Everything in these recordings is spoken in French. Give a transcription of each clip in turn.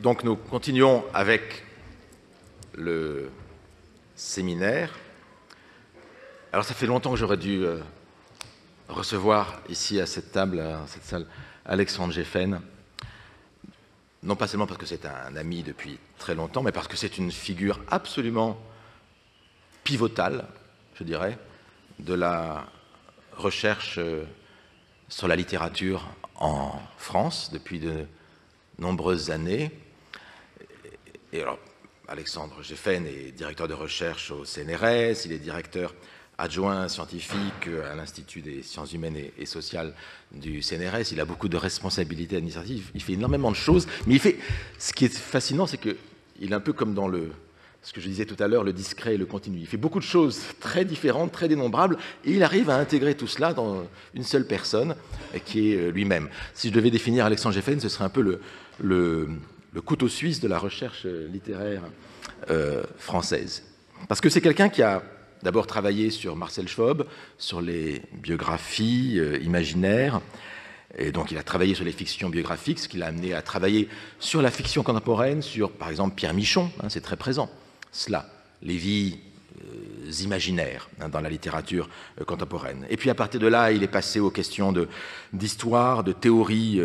Donc nous continuons avec le séminaire. Alors ça fait longtemps que j'aurais dû recevoir ici à cette table, à cette salle, Alexandre Geffen. Non pas seulement parce que c'est un ami depuis très longtemps, mais parce que c'est une figure absolument pivotale, je dirais, de la recherche sur la littérature en France depuis de nombreuses années. Et alors, Alexandre Geffen est directeur de recherche au CNRS, il est directeur adjoint scientifique à l'Institut des sciences humaines et sociales du CNRS. Il a beaucoup de responsabilités administratives, il fait énormément de choses, mais il fait... Ce qui est fascinant, c'est qu'il est un peu comme dans ce que je disais tout à l'heure, le discret et le continu. Il fait beaucoup de choses très différentes, très dénombrables, et il arrive à intégrer tout cela dans une seule personne, qui est lui-même. Si je devais définir Alexandre Geffen, ce serait un peu le couteau suisse de la recherche littéraire française. Parce que c'est quelqu'un qui a d'abord travaillé sur Marcel Schwob, sur les biographies imaginaires, et donc il a travaillé sur les fictions biographiques, ce qui l'a amené à travailler sur la fiction contemporaine, sur par exemple Pierre Michon, c'est très présent, cela, les vies imaginaires dans la littérature contemporaine. Et puis à partir de là, il est passé aux questions d'histoire, de théorie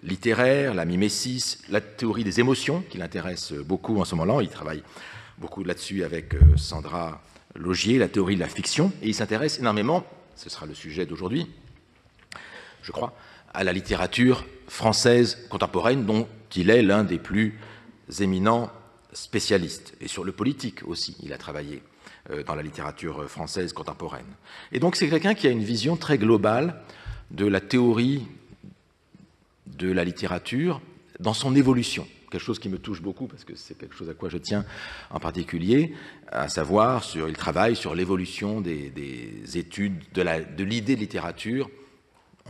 littéraire, la mimésis, la théorie des émotions, qui l'intéresse beaucoup en ce moment-là. Il travaille beaucoup là-dessus avec Sandra Laugier, la théorie de la fiction, et il s'intéresse énormément, ce sera le sujet d'aujourd'hui, je crois, à la littérature française contemporaine, dont il est l'un des plus éminents spécialistes, et sur le politique aussi, il a travaillé dans la littérature française contemporaine. Et donc c'est quelqu'un qui a une vision très globale de la théorie de la littérature dans son évolution. Quelque chose qui me touche beaucoup, parce que c'est quelque chose à quoi je tiens en particulier, à savoir, il travaille sur l'évolution des études de l'idée de littérature,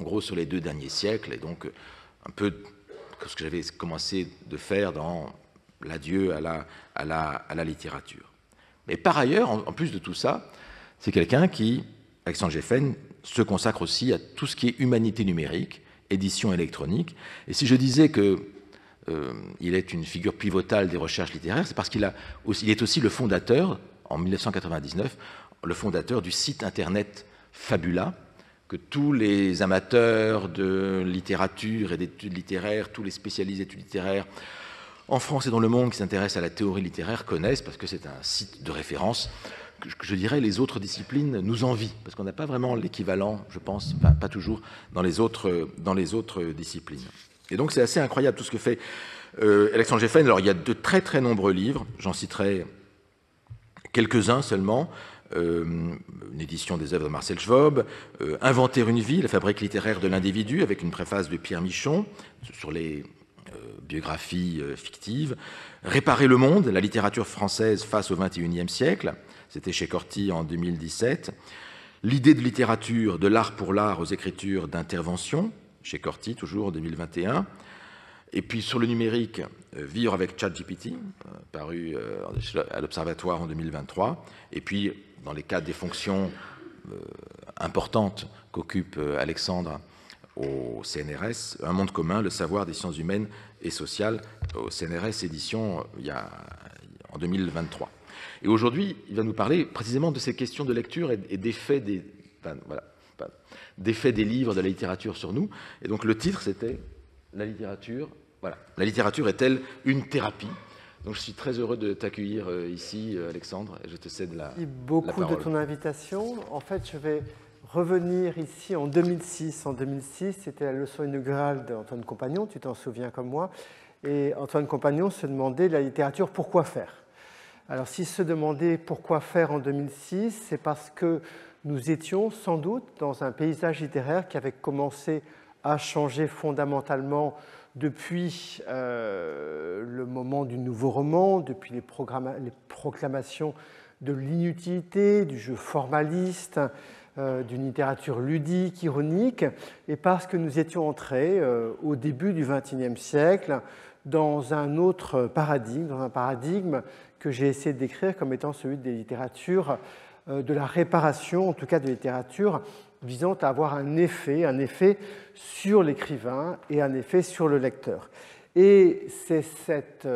en gros sur les 2 derniers siècles, et donc un peu ce que j'avais commencé de faire dans l'adieu à la littérature. Mais par ailleurs, en plus de tout ça, c'est quelqu'un qui, Alexandre Geffen, se consacre aussi à tout ce qui est humanité numérique, édition électronique. Et si je disais que il est une figure pivotale des recherches littéraires, c'est parce qu'il est aussi le fondateur, en 1999, le fondateur du site internet Fabula, que tous les amateurs de littérature et d'études littéraires, tous les spécialistes d'études littéraires en France et dans le monde qui s'intéressent à la théorie littéraire connaissent, parce que c'est un site de référence que je dirais les autres disciplines nous envient, parce qu'on n'a pas vraiment l'équivalent, je pense, enfin, pas toujours, dans les autres disciplines. Et donc c'est assez incroyable tout ce que fait Alexandre Geffen. Alors il y a de très très nombreux livres, j'en citerai quelques-uns seulement. Une édition des œuvres de Marcel Schwob, Inventer une vie, la fabrique littéraire de l'individu, avec une préface de Pierre Michon sur les biographies fictives, Réparer le monde, la littérature française face au XXIe siècle, c'était chez Corti en 2017, L'idée de littérature, de l'art pour l'art aux écritures d'intervention, chez Corti, toujours en 2021. Et puis sur le numérique, Vivre avec ChatGPT, paru à l'Observatoire en 2023. Et puis, dans les cadres des fonctions importantes qu'occupe Alexandre au CNRS, Un monde commun, le savoir des sciences humaines et sociales, au CNRS édition en 2023. Et aujourd'hui, il va nous parler précisément de ces questions de lecture et d'effets d'effet des livres, de la littérature sur nous. Et donc le titre, c'était La littérature. Voilà. La littérature est-elle une thérapie? Donc je suis très heureux de t'accueillir ici, Alexandre, et je te cède la parole. Merci beaucoup de ton invitation. En fait, je vais revenir ici en 2006. En 2006, c'était la leçon inaugurale d'Antoine Compagnon, tu t'en souviens comme moi. Et Antoine Compagnon se demandait la littérature, pourquoi faire? Alors s'il se demandait pourquoi faire en 2006, c'est parce que nous étions sans doute dans un paysage littéraire qui avait commencé à changer fondamentalement depuis le moment du nouveau roman, depuis les proclamations de l'inutilité, du jeu formaliste, d'une littérature ludique, ironique, et parce que nous étions entrés au début du XXIe siècle dans un autre paradigme, dans un paradigme que j'ai essayé de décrire comme étant celui des littératures de la réparation, en tout cas de littérature visant à avoir un effet sur l'écrivain et un effet sur le lecteur. Et c'est cette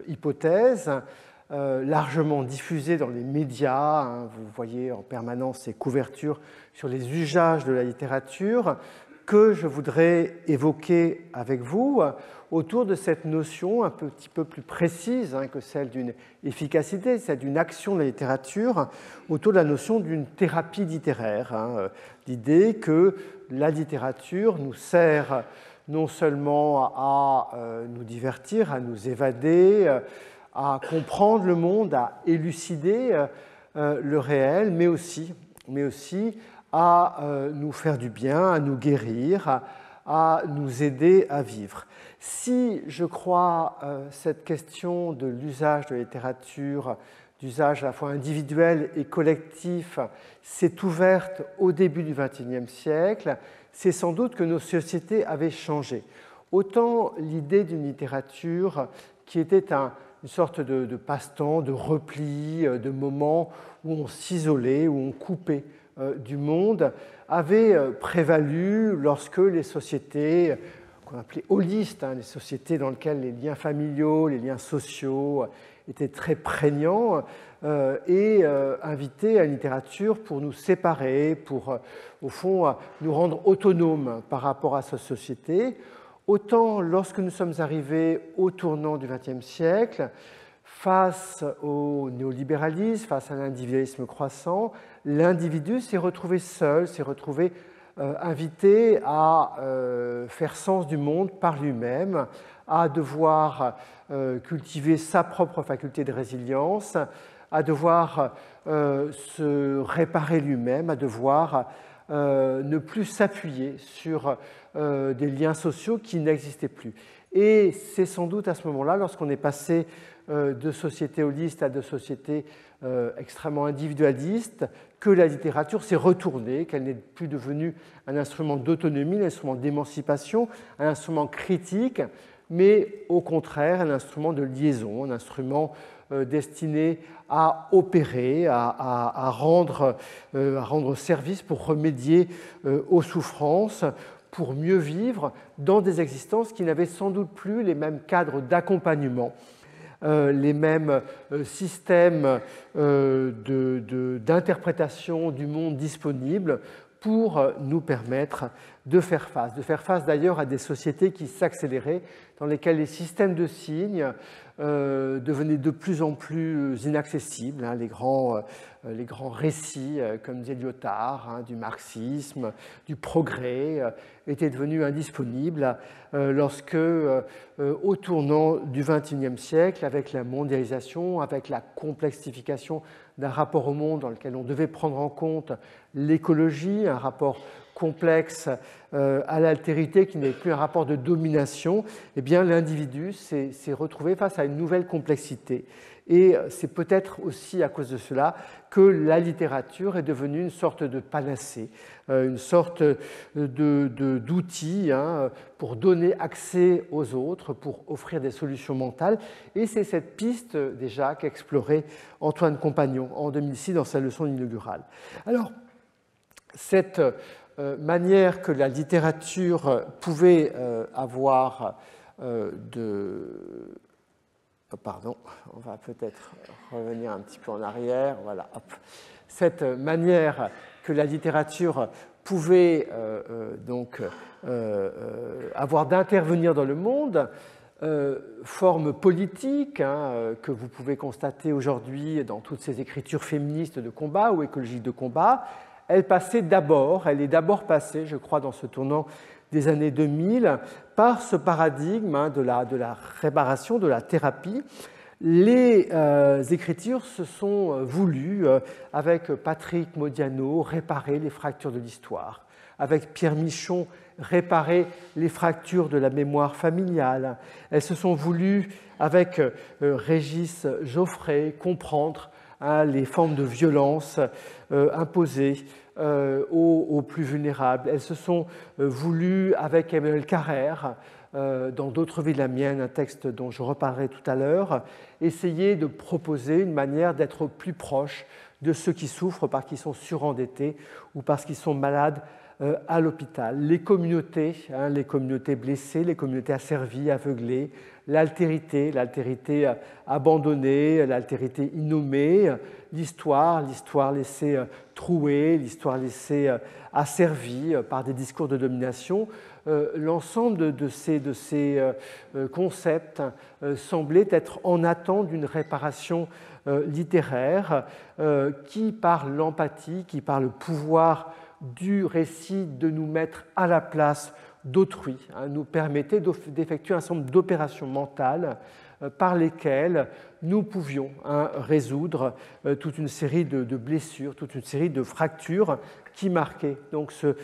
hypothèse largement diffusée dans les médias, hein, vous voyez en permanence ces couvertures sur les usages de la littérature, que je voudrais évoquer avec vous autour de cette notion un petit peu plus précise hein, que celle d'une efficacité, celle d'une action de la littérature, autour de la notion d'une thérapie littéraire. Hein, l'idée que la littérature nous sert non seulement à nous divertir, à nous évader, à comprendre le monde, à élucider le réel, mais aussi à nous faire du bien, à nous guérir, à nous aider à vivre. Si je crois cette question de l'usage de la littérature, d'usage à la fois individuel et collectif, s'est ouverte au début du XXIe siècle, c'est sans doute que nos sociétés avaient changé. Autant l'idée d'une littérature qui était une sorte de passe-temps, de repli, de moment où on s'isolait, où on coupait du monde, avait prévalu lorsque les sociétés qu'on appelait holistes, hein, les sociétés dans lesquelles les liens familiaux, les liens sociaux étaient très prégnants, et invitaient à une littérature pour nous séparer, pour, au fond, nous rendre autonomes par rapport à cette société. Autant lorsque nous sommes arrivés au tournant du XXe siècle, face au néolibéralisme, face à l'individualisme croissant, l'individu s'est retrouvé seul, s'est retrouvé invité à faire sens du monde par lui-même, à devoir cultiver sa propre faculté de résilience, à devoir se réparer lui-même, à devoir ne plus s'appuyer sur des liens sociaux qui n'existaient plus. Et c'est sans doute à ce moment-là, lorsqu'on est passé de sociétés holistes à de sociétés extrêmement individualistes, que la littérature s'est retournée, qu'elle n'est plus devenue un instrument d'autonomie, un instrument d'émancipation, un instrument critique, mais au contraire un instrument de liaison, un instrument destiné à opérer, à rendre service pour remédier aux souffrances, pour mieux vivre dans des existences qui n'avaient sans doute plus les mêmes cadres d'accompagnement, les mêmes systèmes d'interprétation du monde disponibles pour nous permettre de faire face d'ailleurs à des sociétés qui s'accéléraient, dans lesquelles les systèmes de signes devenaient de plus en plus inaccessibles. Hein, les grands récits, comme disait Lyotard, hein, du marxisme, du progrès, étaient devenus indisponibles lorsque, au tournant du XXIe siècle, avec la mondialisation, avec la complexification d'un rapport au monde dans lequel on devait prendre en compte l'écologie, un rapport complexe à l'altérité qui n'est plus un rapport de domination, eh bien l'individu s'est retrouvé face à une nouvelle complexité. Et c'est peut-être aussi à cause de cela que la littérature est devenue une sorte de panacée, une sorte d'outil hein, pour donner accès aux autres, pour offrir des solutions mentales. Et c'est cette piste déjà qu'explorait Antoine Compagnon en 2006 dans sa leçon inaugurale. Alors, cette manière que la littérature pouvait avoir Pardon, on va peut-être revenir un petit peu en arrière. Voilà, hop. Cette manière que la littérature pouvait avoir d'intervenir dans le monde, forme politique hein, que vous pouvez constater aujourd'hui dans toutes ces écritures féministes de combat ou écologiques de combat, elle est d'abord passée, je crois, dans ce tournant des années 2000, par ce paradigme hein, de la réparation, de la thérapie. Les écritures se sont voulues, avec Patrick Modiano, réparer les fractures de l'histoire, avec Pierre Michon, réparer les fractures de la mémoire familiale. Elles se sont voulues, avec Régis Geoffrey, comprendre hein, les formes de violence imposées aux plus vulnérables. Elles se sont voulues, avec Emmanuel Carrère, dans D'autres vies de la mienne, un texte dont je reparlerai tout à l'heure, essayer de proposer une manière d'être plus proche de ceux qui souffrent parce qu'ils sont surendettés ou parce qu'ils sont malades à l'hôpital, les communautés blessées, les communautés asservies, aveuglées, l'altérité abandonnée, l'altérité innommée, l'histoire laissée trouée, l'histoire laissée asservie par des discours de domination. L'ensemble de ces concepts semblait être en attente d'une réparation littéraire qui, par l'empathie, qui, par le pouvoir du récit de nous mettre à la place d'autrui, nous permettait d'effectuer un certain nombre d'opérations mentales par lesquelles nous pouvions résoudre toute une série de blessures, toute une série de fractures qui marquaient donc ce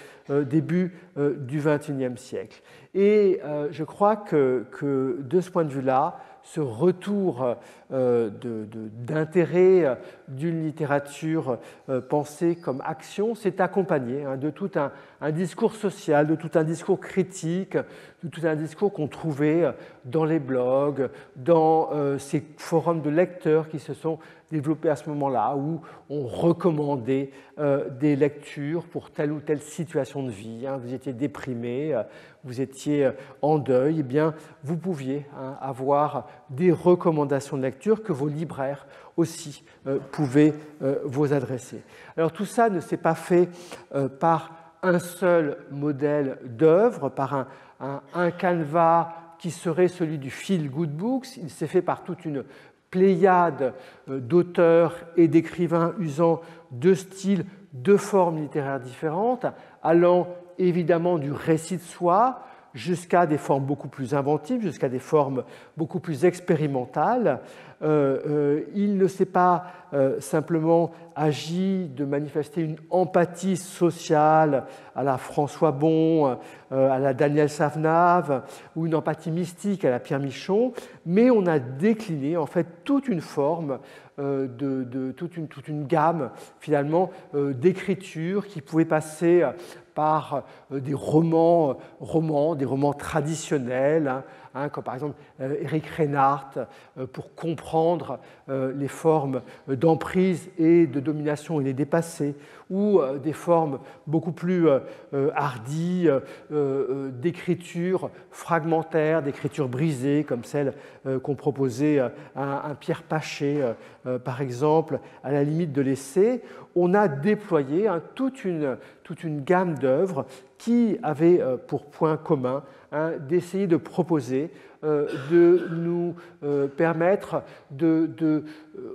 début du XXIe siècle. Et je crois que de ce point de vue-là, ce retour d'intérêt d'une littérature pensée comme action s'est accompagné de tout un discours social, de tout un discours critique, de tout un discours qu'on trouvait dans les blogs, dans ces forums de lecteurs qui se sont développés à ce moment-là, où on recommandait des lectures pour telle ou telle situation de vie. Vous étiez déprimé, vous étiez en deuil, eh bien, vous pouviez avoir des recommandations de lecture que vos libraires aussi pouvaient vous adresser. Alors tout ça ne s'est pas fait par un seul modèle d'œuvre, par un canevas qui serait celui du Feel Good Books. Il s'est fait par toute une pléiade d'auteurs et d'écrivains usant de styles, de formes littéraires différentes, allant évidemment du récit de soi jusqu'à des formes beaucoup plus inventives, jusqu'à des formes beaucoup plus expérimentales. Il ne s'est pas simplement agi de manifester une empathie sociale à la François Bon, à la Daniel Savenave, ou une empathie mystique à la Pierre Michon, mais on a décliné en fait toute une forme, toute une gamme finalement d'écriture qui pouvait passer par des romans traditionnels, comme par exemple Éric Reinhardt, pour comprendre les formes d'emprise et de domination et les dépasser, ou des formes beaucoup plus hardies d'écriture fragmentaire, d'écriture brisée, comme celle qu'ont proposée un Pierre Paché, par exemple, à la limite de l'essai. On a déployé toute une gamme d'œuvres qui avaient pour point commun d'essayer de proposer, de nous permettre de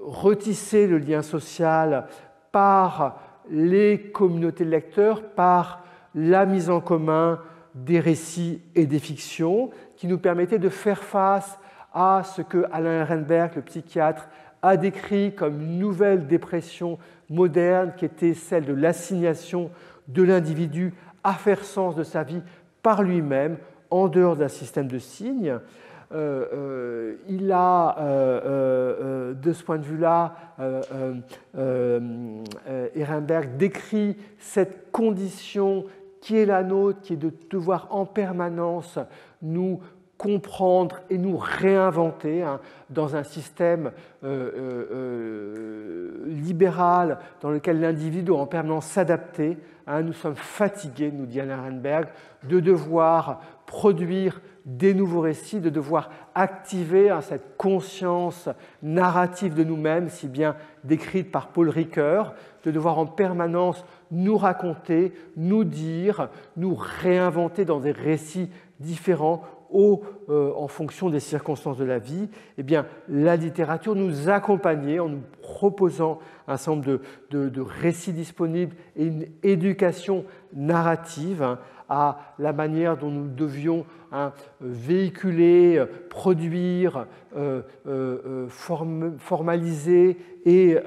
retisser le lien social par les communautés de lecteurs, par la mise en commun des récits et des fictions, qui nous permettaient de faire face à ce que Alain Ehrenberg, le psychiatre, a décrit comme une nouvelle dépression moderne qui était celle de l'assignation de l'individu à faire sens de sa vie par lui-même, en dehors d'un système de signes. Il a, de ce point de vue-là, Ehrenberg décrit cette condition qui est la nôtre, qui est de devoir en permanence nous comprendre et nous réinventer dans un système libéral dans lequel l'individu doit en permanence s'adapter. Nous sommes fatigués, nous dit Alain Ehrenberg, de devoir produire des nouveaux récits, de devoir activer cette conscience narrative de nous-mêmes, si bien décrite par Paul Ricoeur, de devoir en permanence nous raconter, nous dire, nous réinventer dans des récits différents en fonction des circonstances de la vie. Eh bien, la littérature nous accompagnait en nous proposant un certain nombre de récits disponibles et une éducation narrative à la manière dont nous devions véhiculer, produire, formaliser et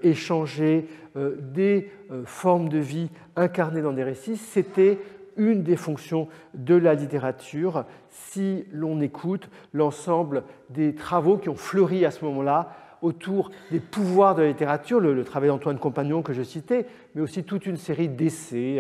échanger des formes de vie incarnées dans des récits. C'était une des fonctions de la littérature si l'on écoute l'ensemble des travaux qui ont fleuri à ce moment-là autour des pouvoirs de la littérature, le travail d'Antoine Compagnon que je citais, mais aussi toute une série d'essais,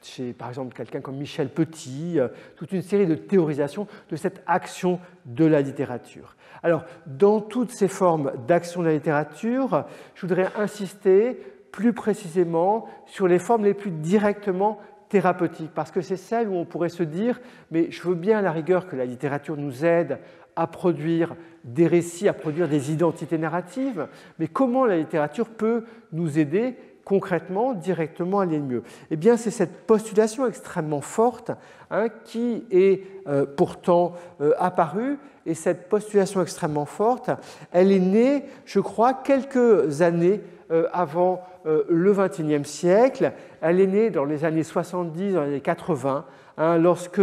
chez par exemple quelqu'un comme Michel Petit, toute une série de théorisations de cette action de la littérature. Alors, dans toutes ces formes d'action de la littérature, je voudrais insister plus précisément sur les formes les plus directement thérapeutique, parce que c'est celle où on pourrait se dire, mais je veux bien à la rigueur que la littérature nous aide à produire des récits, à produire des identités narratives, mais comment la littérature peut nous aider concrètement, directement à aller mieux? Eh bien, c'est cette postulation extrêmement forte qui est pourtant apparue, et cette postulation extrêmement forte, elle est née, je crois, quelques années avant le XXIe siècle. Elle est née dans les années 70, dans les années 80, lorsque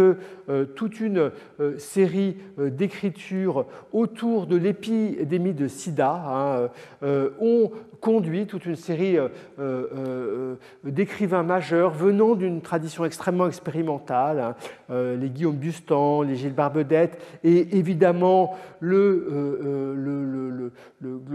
toute une série d'écritures autour de l'épidémie de sida ont conduit toute une série d'écrivains majeurs venant d'une tradition extrêmement expérimentale, les Guillaume Bustan, les Gilles Barbedette, et évidemment le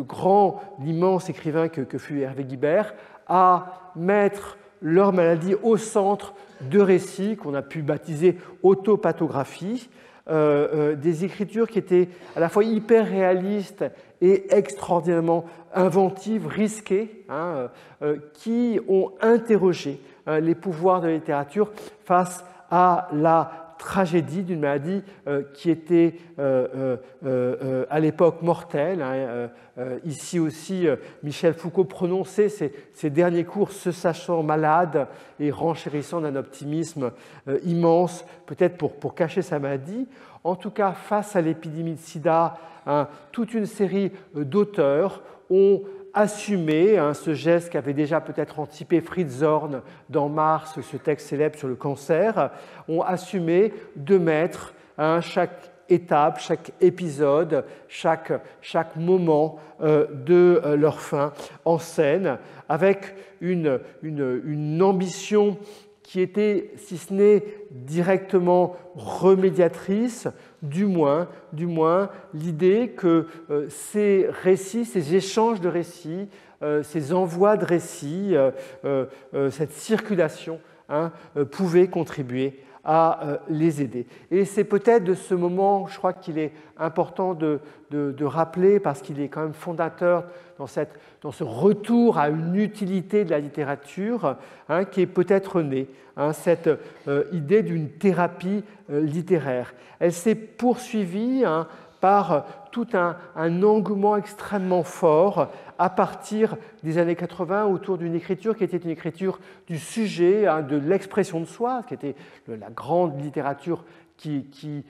grand, l'immense écrivain que fut Hervé Guibert, à mettre leur maladie au centre de récits qu'on a pu baptiser autopathographie, des écritures qui étaient à la fois hyper réalistes et extraordinairement inventives, risquées, qui ont interrogé les pouvoirs de la littérature face à la tragédie d'une maladie qui était à l'époque mortelle. Ici aussi, Michel Foucault prononçait ses derniers cours se sachant malade et renchérissant d'un optimisme immense, peut-être pour cacher sa maladie. En tout cas, face à l'épidémie de sida, toute une série d'auteurs ont assumé ce geste qu'avait déjà peut-être anticipé Fritz Zorn dans Mars, ce texte célèbre sur le cancer, ont assumé de mettre chaque étape, chaque épisode, chaque moment de leur fin en scène, avec une ambition qui était, si ce n'est directement remédiatrice, du moins l'idée que ces récits, ces échanges de récits, ces envois de récits, cette circulation pouvaient contribuer à les aider. Et c'est peut-être de ce moment, je crois qu'il est important de rappeler, parce qu'il est quand même fondateur dans ce retour à une utilité de la littérature, qui est peut-être née, cette idée d'une thérapie littéraire. Elle s'est poursuivie par tout un engouement extrêmement fort à partir des années 80 autour d'une écriture qui était une écriture du sujet, de l'expression de soi, qui était la grande littérature qui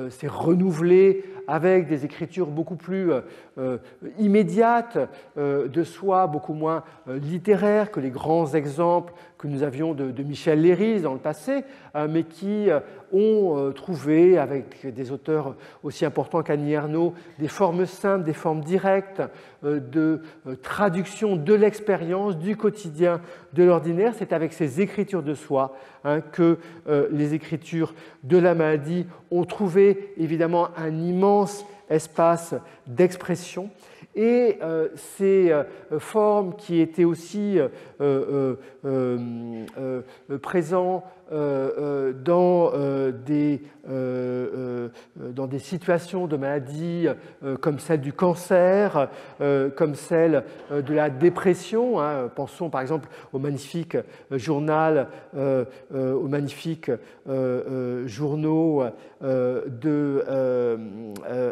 s'est renouvelée avec des écritures beaucoup plus immédiates de soi, beaucoup moins littéraires que les grands exemples que nous avions de Michel Léris dans le passé, mais qui ont trouvé, avec des auteurs aussi importants qu'Annie Ernaux, des formes simples, des formes directes de traduction de l'expérience, du quotidien, de l'ordinaire. C'est avec ces écritures de soi que les écritures de la maladie ont trouvé évidemment un immense espace d'expression. Et ces formes qui étaient aussi présentes dans des situations de maladie comme celle du cancer, comme celle de la dépression. Pensons par exemple au magnifique journal, aux magnifiques journaux de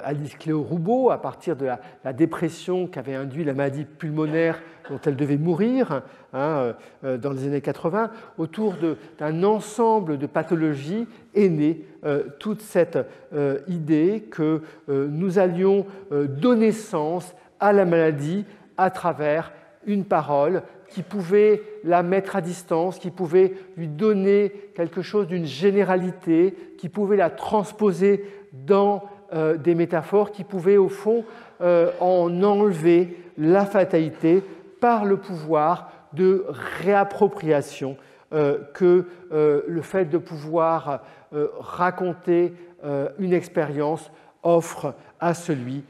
Alice Cléo Roubaud à partir de la dépression qu'avait induit la maladie pulmonaire dont elle devait mourir dans les années 80. Autour d'un ensemble de pathologies est née toute cette idée que nous allions donner sens à la maladie à travers une parole qui pouvait la mettre à distance, qui pouvait lui donner quelque chose d'une généralité, qui pouvait la transposer dans des métaphores, qui pouvait au fond en enlever la fatalité par le pouvoir de réappropriation que le fait de pouvoir raconter une expérience offre à celui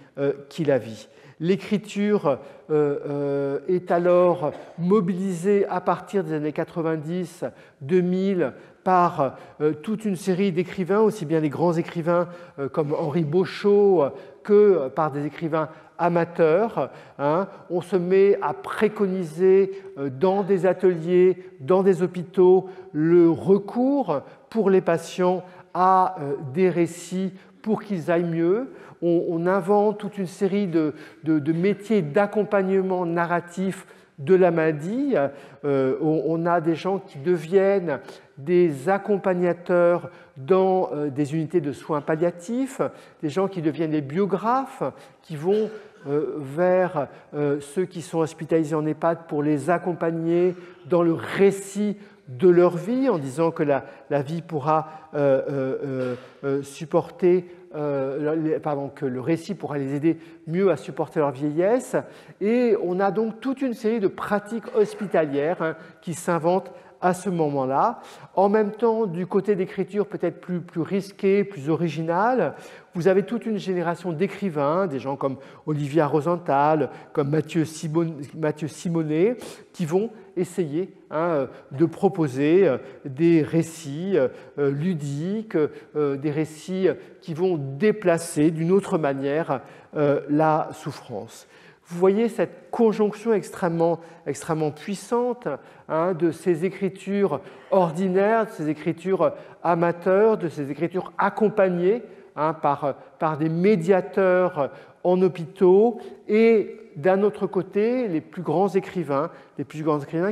qui la vit. L'écriture est alors mobilisée à partir des années 90-2000 par toute une série d'écrivains, aussi bien les grands écrivains comme Henri Beauchot que par des écrivains amateurs. On se met à préconiser dans des ateliers, dans des hôpitaux, le recours pour les patients à des récits pour qu'ils aillent mieux. On invente toute une série de métiers d'accompagnement narratif de la maladie. On a des gens qui deviennent des accompagnateurs dans des unités de soins palliatifs, des gens qui deviennent des biographes, qui vont vers ceux qui sont hospitalisés en EHPAD pour les accompagner dans le récit de leur vie, en disant que la vie pourra supporter, que le récit pourra les aider mieux à supporter leur vieillesse. Et on a donc toute une série de pratiques hospitalières qui s'inventent à ce moment-là. En même temps, du côté d'écriture peut-être plus risquée, plus originale, vous avez toute une génération d'écrivains, des gens comme Olivia Rosenthal, comme Mathieu Simonet, qui vont essayer de proposer des récits ludiques, des récits qui vont déplacer d'une autre manière la souffrance. Vous voyez cette conjonction extrêmement puissante de ces écritures ordinaires, de ces écritures amateurs, de ces écritures accompagnées par des médiateurs en hôpitaux, et d'un autre côté, les plus grands écrivains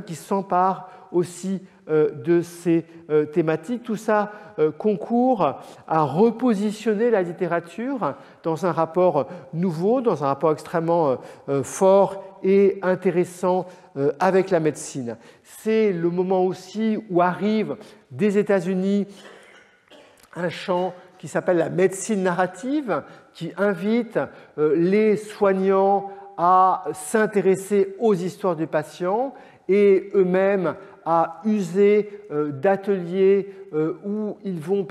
qui s'emparent aussi de ces thématiques. Tout ça concourt à repositionner la littérature dans un rapport nouveau, dans un rapport extrêmement fort et intéressant avec la médecine. C'est le moment aussi où arrive des États-Unis un champ qui s'appelle la médecine narrative, qui invite les soignants à s'intéresser aux histoires du patient et eux-mêmes à user d'ateliers où ils vont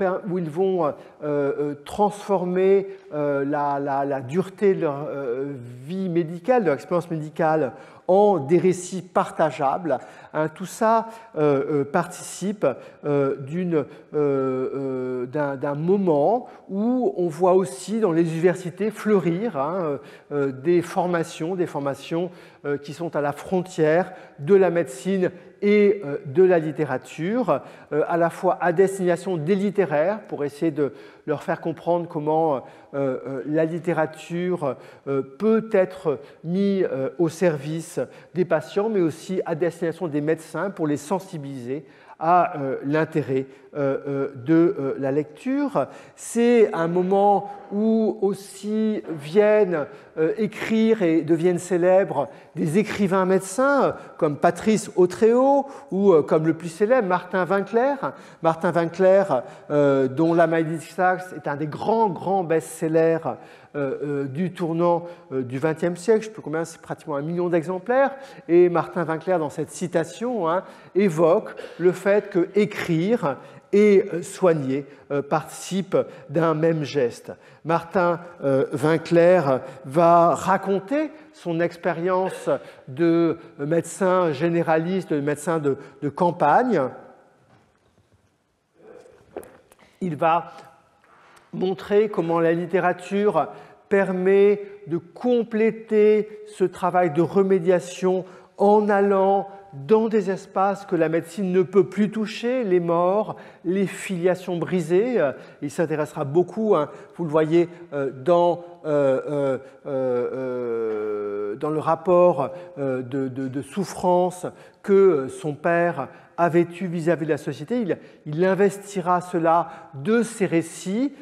transformer la dureté de leur vie médicale, de leur expérience médicale, en des récits partageables. Tout ça participe d'un moment où on voit aussi dans les universités fleurir des formations qui sont à la frontière de la médecine et de la littérature, à la fois à destination des littéraires pour essayer de leur faire comprendre comment la littérature peut être mise au service des patients, mais aussi à destination des médecins pour les sensibiliser à l'intérêt de la lecture. C'est un moment où aussi viennent écrire et deviennent célèbres des écrivains médecins comme Patrice Autréau ou comme le plus célèbre Martin Winkler. Martin Winkler, dont La maladie de Saxe est un des grands best-sellers du tournant du XXe siècle, je ne sais plus combien, c'est pratiquement 1 million d'exemplaires, et Martin Winkler, dans cette citation, évoque le fait que écrire et soigner participent d'un même geste. Martin Winkler va raconter son expérience de médecin généraliste, de médecin de campagne. Il va montrer comment la littérature permet de compléter ce travail de remédiation en allant dans des espaces que la médecine ne peut plus toucher, les morts, les filiations brisées. Il s'intéressera beaucoup, vous le voyez, dans le rapport de souffrance que son père avait eu vis-à-vis de la société. Il investira cela de ses récits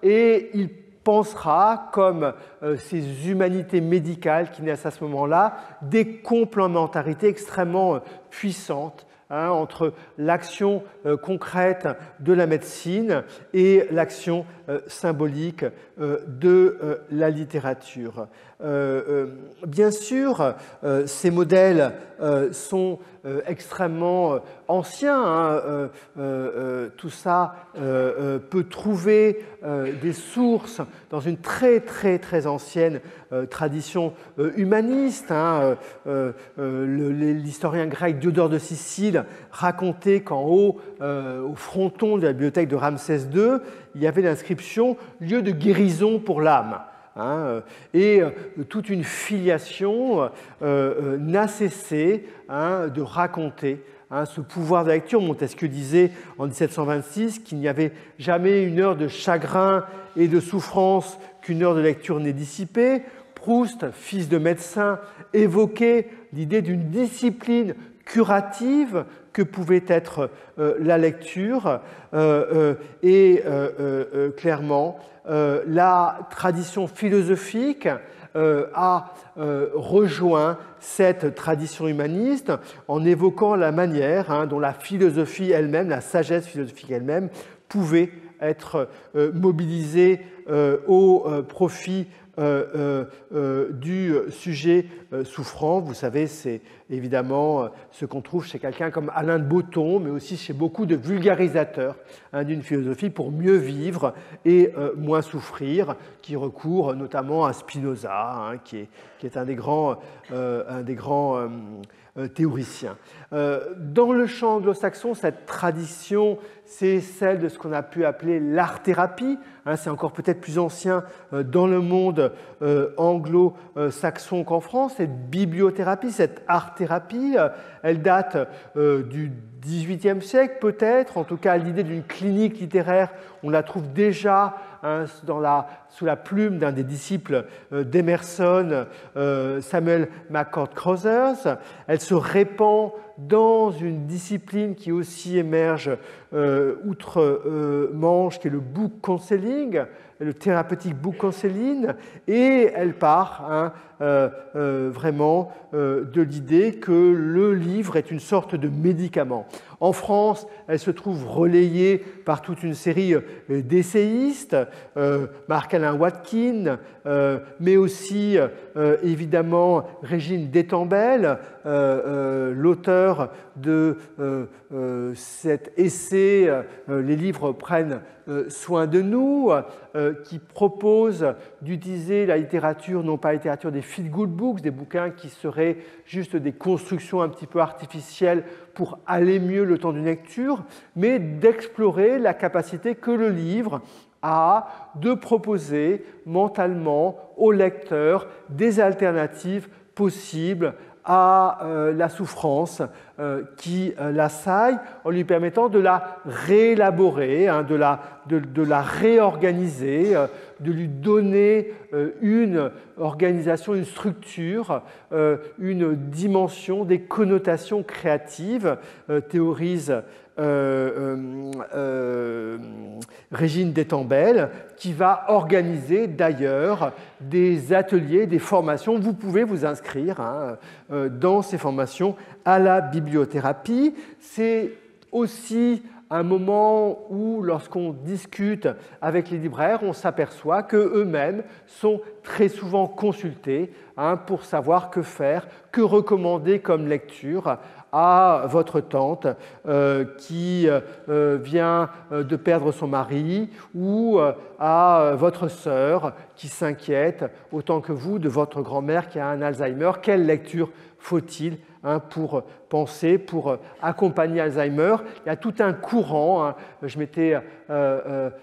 et il pensera, comme ces humanités médicales qui naissent à ce moment-là, des complémentarités extrêmement puissantes entre l'action concrète de la médecine et l'action symbolique de la littérature. Bien sûr, ces modèles sont extrêmement anciens. Tout ça peut trouver des sources dans une très ancienne tradition humaniste. L'historien grec Diodore de Sicile racontait qu'en haut, au fronton de la bibliothèque de Ramsès II, il y avait l'inscription « lieu de guérison pour l'âme ». Et toute une filiation n'a cessé de raconter ce pouvoir de la lecture. Montesquieu disait en 1726 qu'il n'y avait jamais une heure de chagrin et de souffrance qu'une heure de lecture n'ait dissipée. Proust, fils de médecin, évoquait l'idée d'une discipline curative que pouvait être la lecture. Clairement, la tradition philosophique a rejoint cette tradition humaniste en évoquant la manière dont la philosophie elle-même, la sagesse philosophique elle-même, pouvait être mobilisée au profit du sujet souffrant. Vous savez, c'est évidemment ce qu'on trouve chez quelqu'un comme Alain de Botton, mais aussi chez beaucoup de vulgarisateurs d'une philosophie pour mieux vivre et moins souffrir, qui recourent notamment à Spinoza, qui est un des grands théoriciens. Dans le champ anglo-saxon, cette tradition, c'est celle de ce qu'on a pu appeler l'art-thérapie. C'est encore peut-être plus ancien dans le monde anglo-saxon qu'en France. Cette bibliothérapie, cette art-thérapie, elle date du XVIIIe siècle peut-être. En tout cas, l'idée d'une clinique littéraire, on la trouve déjà sous la plume d'un des disciples d'Emerson, Samuel McCord Crothers. Elle se répand dans une discipline qui aussi émerge outre-Manche, qui est le book counseling, le thérapeutique book counseling, et elle part vraiment de l'idée que le livre est une sorte de médicament. En France, elle se trouve relayée par toute une série d'essayistes, Marc-Alain Watkin, mais aussi évidemment Régine Détambel, l'auteur de cet essai « Les livres prennent soin de nous », qui propose d'utiliser la littérature, non pas la littérature des feel-good books, des bouquins qui seraient juste des constructions un petit peu artificielles pour aller mieux le temps d'une lecture, mais d'explorer la capacité que le livre a de proposer mentalement au lecteur des alternatives possibles à la souffrance qui l'assaille, en lui permettant de la réélaborer, de la réorganiser, de lui donner une organisation, une structure, une dimension, des connotations créatives, théorise Régine Détambel, qui va organiser d'ailleurs des ateliers, des formations. Vous pouvez vous inscrire dans ces formations à la bibliothérapie. C'est aussi un moment où, lorsqu'on discute avec les libraires, on s'aperçoit qu'eux-mêmes sont très souvent consultés pour savoir que faire, que recommander comme lecture à votre tante qui vient de perdre son mari, ou à votre sœur qui s'inquiète autant que vous de votre grand-mère qui a un Alzheimer. Quelle lecture faut-il pour penser, pour accompagner Alzheimer? Il y a tout un courant.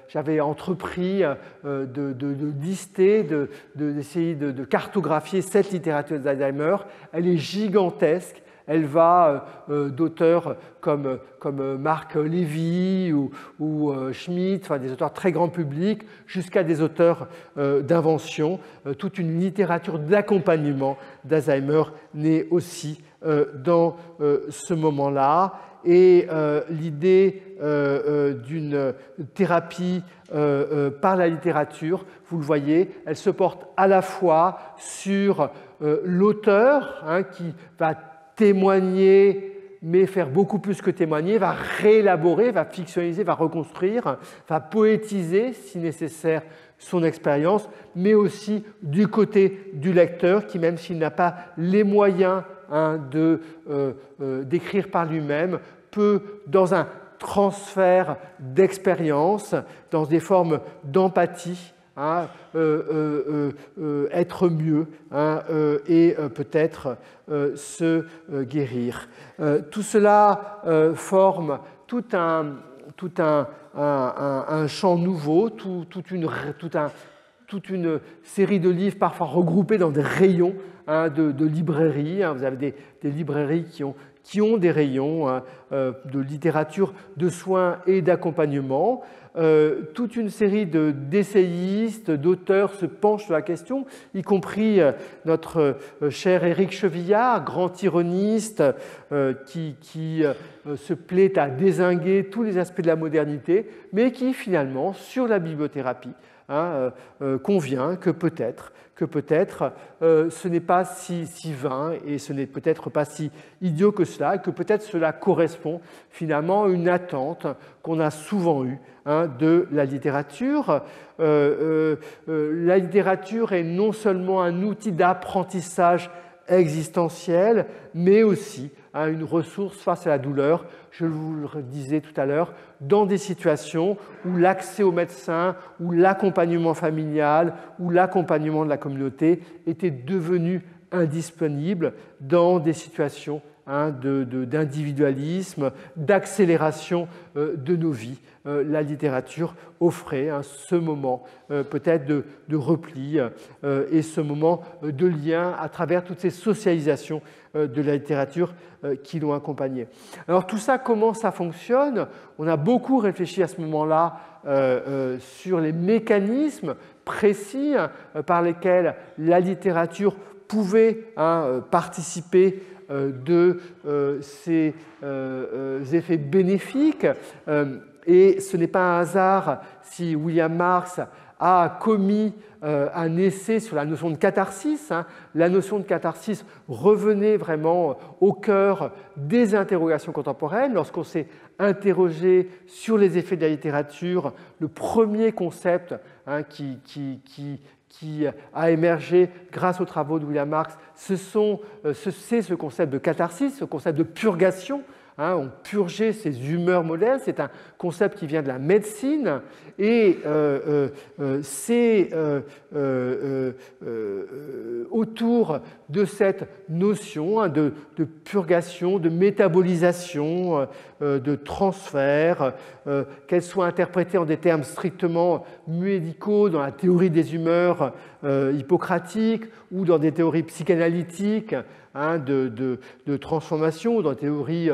J'avais entrepris de lister, d'essayer de cartographier cette littérature d'Alzheimer. Elle est gigantesque. Elle va d'auteurs comme Marc Lévy ou Schmitt, enfin des auteurs très grand public, jusqu'à des auteurs d'invention. Toute une littérature d'accompagnement d'Alzheimer naît aussi dans ce moment-là. Et l'idée d'une thérapie par la littérature, vous le voyez, elle se porte à la fois sur l'auteur qui va témoigner mais faire beaucoup plus que témoigner, va réélaborer, va fictionnaliser, va reconstruire, va poétiser, si nécessaire, son expérience, mais aussi du côté du lecteur qui, même s'il n'a pas les moyens d'écrire par lui-même, peut, dans un transfert d'expérience, dans des formes d'empathie, être mieux et peut-être se guérir. Tout cela forme tout un champ nouveau, toute une série de livres parfois regroupés dans des rayons de librairies. Vous avez des librairies qui ont des rayons de littérature, de soins et d'accompagnement. Toute une série d'essayistes, d'auteurs se penchent sur la question, y compris notre cher Éric Chevillard, grand ironiste qui se plaît à dézinguer tous les aspects de la modernité, mais qui finalement, sur la bibliothérapie, convient que peut-être ce n'est pas si vain et ce n'est peut-être pas si idiot que cela, et que peut-être cela correspond finalement à une attente qu'on a souvent eue de la littérature. La littérature est non seulement un outil d'apprentissage existentiel, mais aussi une ressource face à la douleur, je vous le disais tout à l'heure, dans des situations où l'accès au médecin, où l'accompagnement familial, où l'accompagnement de la communauté était devenu indisponible, dans des situations d'individualisme, d'accélération de nos vies. La littérature offrait ce moment peut-être de repli et ce moment de lien à travers toutes ces socialisations de la littérature qui l'ont accompagné. Alors tout ça, comment ça fonctionne? On a beaucoup réfléchi à ce moment-là sur les mécanismes précis par lesquels la littérature pouvait participer de ces effets bénéfiques. Et ce n'est pas un hasard si William Marx a commis un essai sur la notion de catharsis. La notion de catharsis revenait vraiment au cœur des interrogations contemporaines. Lorsqu'on s'est interrogé sur les effets de la littérature, le premier concept qui a émergé grâce aux travaux de William Marx, c'est ce concept de catharsis, ce concept de purgation. On purgeait ses humeurs modèles, c'est un concept qui vient de la médecine et c'est autour de cette notion de purgation, de métabolisation, de transfert, qu'elle soit interprétée en des termes strictement médicaux dans la théorie des humeurs hippocratique ou dans des théories psychanalytiques de transformation, dans des théories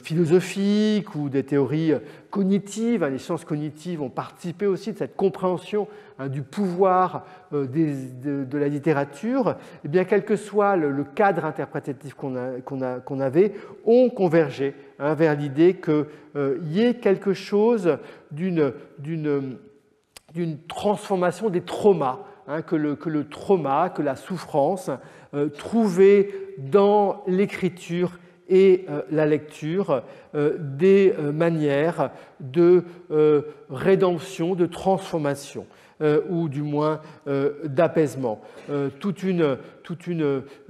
philosophiques ou des théories cognitives. Les sciences cognitives ont participé aussi de cette compréhension du pouvoir de la littérature. Et bien, quel que soit le cadre interprétatif qu'on avait, on convergeait vers l'idée qu'il y ait quelque chose d'une transformation des traumas, que le trauma, que la souffrance trouvait dans l'écriture et la lecture des manières de rédemption, de transformation, ou du moins d'apaisement. Toute une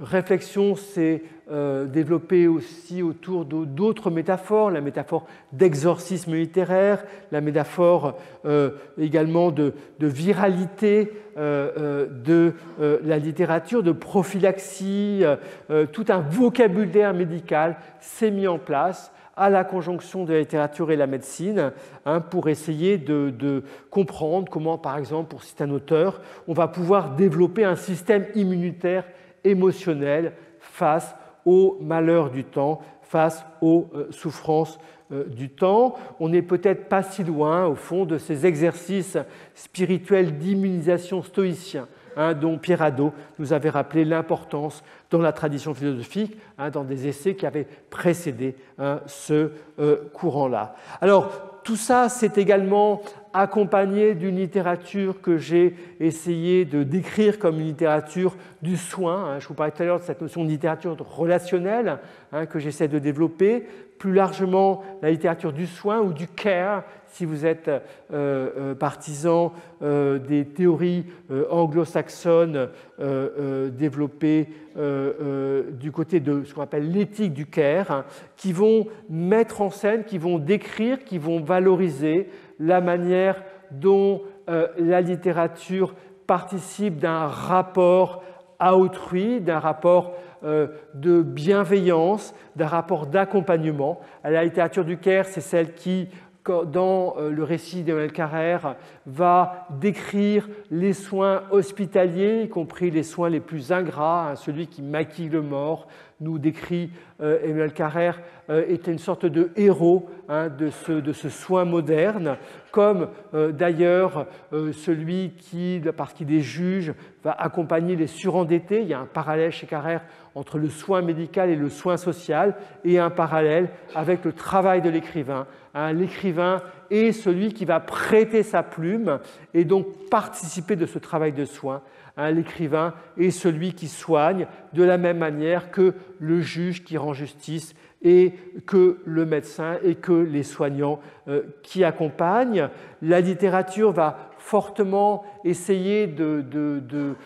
réflexion s'est développée aussi autour d'autres métaphores, la métaphore d'exorcisme littéraire, la métaphore également de viralité de la littérature, de prophylaxie. Tout un vocabulaire médical s'est mis en place à la conjonction de la littérature et la médecine pour essayer de comprendre comment, par exemple, pour citer un auteur, on va pouvoir développer un système immunitaire émotionnel face aux malheurs du temps, face aux souffrances du temps. On n'est peut-être pas si loin, au fond, de ces exercices spirituels d'immunisation stoïcien dont Pierre Hadot nous avait rappelé l'importance dans la tradition philosophique, dans des essais qui avaient précédé ce courant-là. Alors, tout ça, c'est également accompagné d'une littérature que j'ai essayé de décrire comme une littérature du soin. Je vous parlais tout à l'heure de cette notion de littérature relationnelle que j'essaie de développer. Plus largement, la littérature du soin ou du care, si vous êtes partisan des théories anglo-saxonnes développées du côté de ce qu'on appelle l'éthique du care, qui vont mettre en scène, qui vont décrire, qui vont valoriser la manière dont la littérature participe d'un rapport à autrui, d'un rapport de bienveillance, d'un rapport d'accompagnement. La littérature du care, c'est celle qui, dans le récit d'Emmanuel Carrère, va décrire les soins hospitaliers, y compris les soins les plus ingrats. Celui qui maquille le mort, nous décrit Emmanuel Carrère, était une sorte de héros de ce soin moderne, comme d'ailleurs celui qui, parce qu'il est juge, va accompagner les surendettés. Il y a un parallèle chez Carrère entre le soin médical et le soin social, et un parallèle avec le travail de l'écrivain. L'écrivain est celui qui va prêter sa plume et donc participer de ce travail de soin. L'écrivain est celui qui soigne de la même manière que le juge qui rend justice et que le médecin et que les soignants qui accompagnent. La littérature va fortement essayer de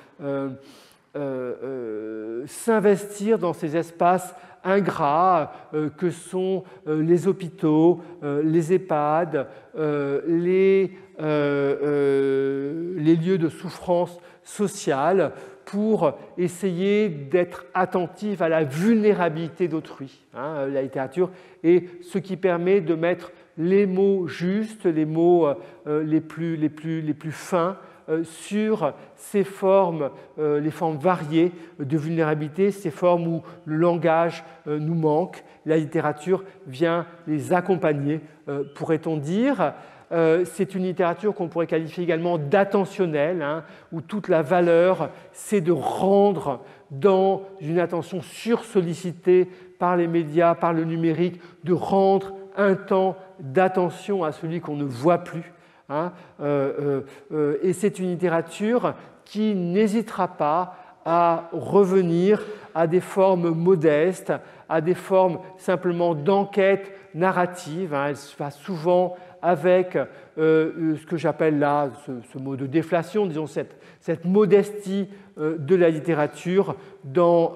s'investir dans ces espaces ingrats que sont les hôpitaux, les EHPAD, les lieux de souffrance sociale, pour essayer d'être attentif à la vulnérabilité d'autrui. La littérature est ce qui permet de mettre les mots justes, les mots les plus fins sur ces formes, les formes variées de vulnérabilité, ces formes où le langage nous manque. La littérature vient les accompagner, pourrait-on dire. C'est une littérature qu'on pourrait qualifier également d'attentionnelle, où toute la valeur, c'est de rendre dans une attention sursollicitée par les médias, par le numérique, de rendre un temps d'attention à celui qu'on ne voit plus. Et c'est une littérature qui n'hésitera pas à revenir à des formes modestes, à des formes simplement d'enquête narrative. Elle se fait souvent avec ce que j'appelle là, ce mot de déflation, disons cette modestie de la littérature dans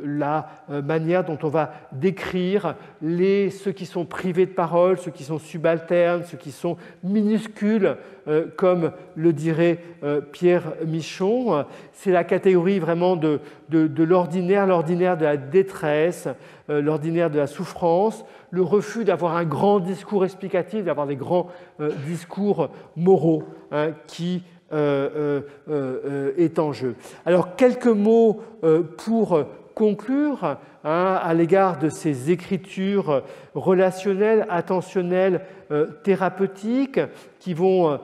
la manière dont on va décrire ceux qui sont privés de parole, ceux qui sont subalternes, ceux qui sont minuscules, comme le dirait Pierre Michon. C'est la catégorie vraiment de l'ordinaire, l'ordinaire de la détresse, l'ordinaire de la souffrance, le refus d'avoir un grand discours explicatif, d'avoir des grands discours moraux qui est en jeu. Alors, quelques mots pour conclure à l'égard de ces écritures relationnelles, attentionnelles, thérapeutiques, qui vont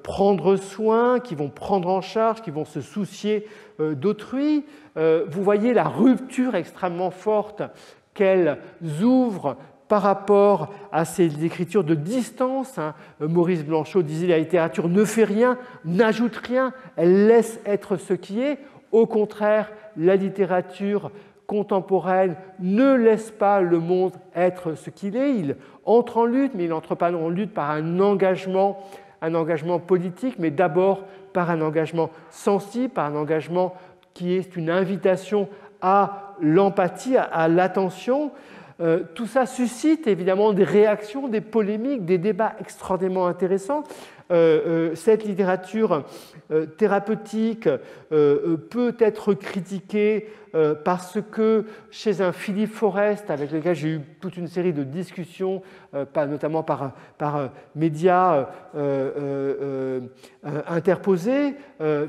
prendre soin, qui vont prendre en charge, qui vont se soucier d'autrui. Vous voyez la rupture extrêmement forte qu'elles ouvrent par rapport à ces écritures de distance. Maurice Blanchot disait « La littérature ne fait rien, n'ajoute rien, elle laisse être ce qui est ». Au contraire, la littérature contemporaine ne laisse pas le monde être ce qu'il est. Il entre en lutte, mais il n'entre pas en lutte par un engagement politique, mais d'abord par un engagement sensible, par un engagement qui est une invitation à l'empathie, à l'attention. Tout ça suscite évidemment des réactions, des polémiques, des débats extraordinairement intéressants. Cette littérature thérapeutique peut être critiquée parce que chez un Philippe Forest, avec lequel j'ai eu toute une série de discussions, notamment par médias interposés,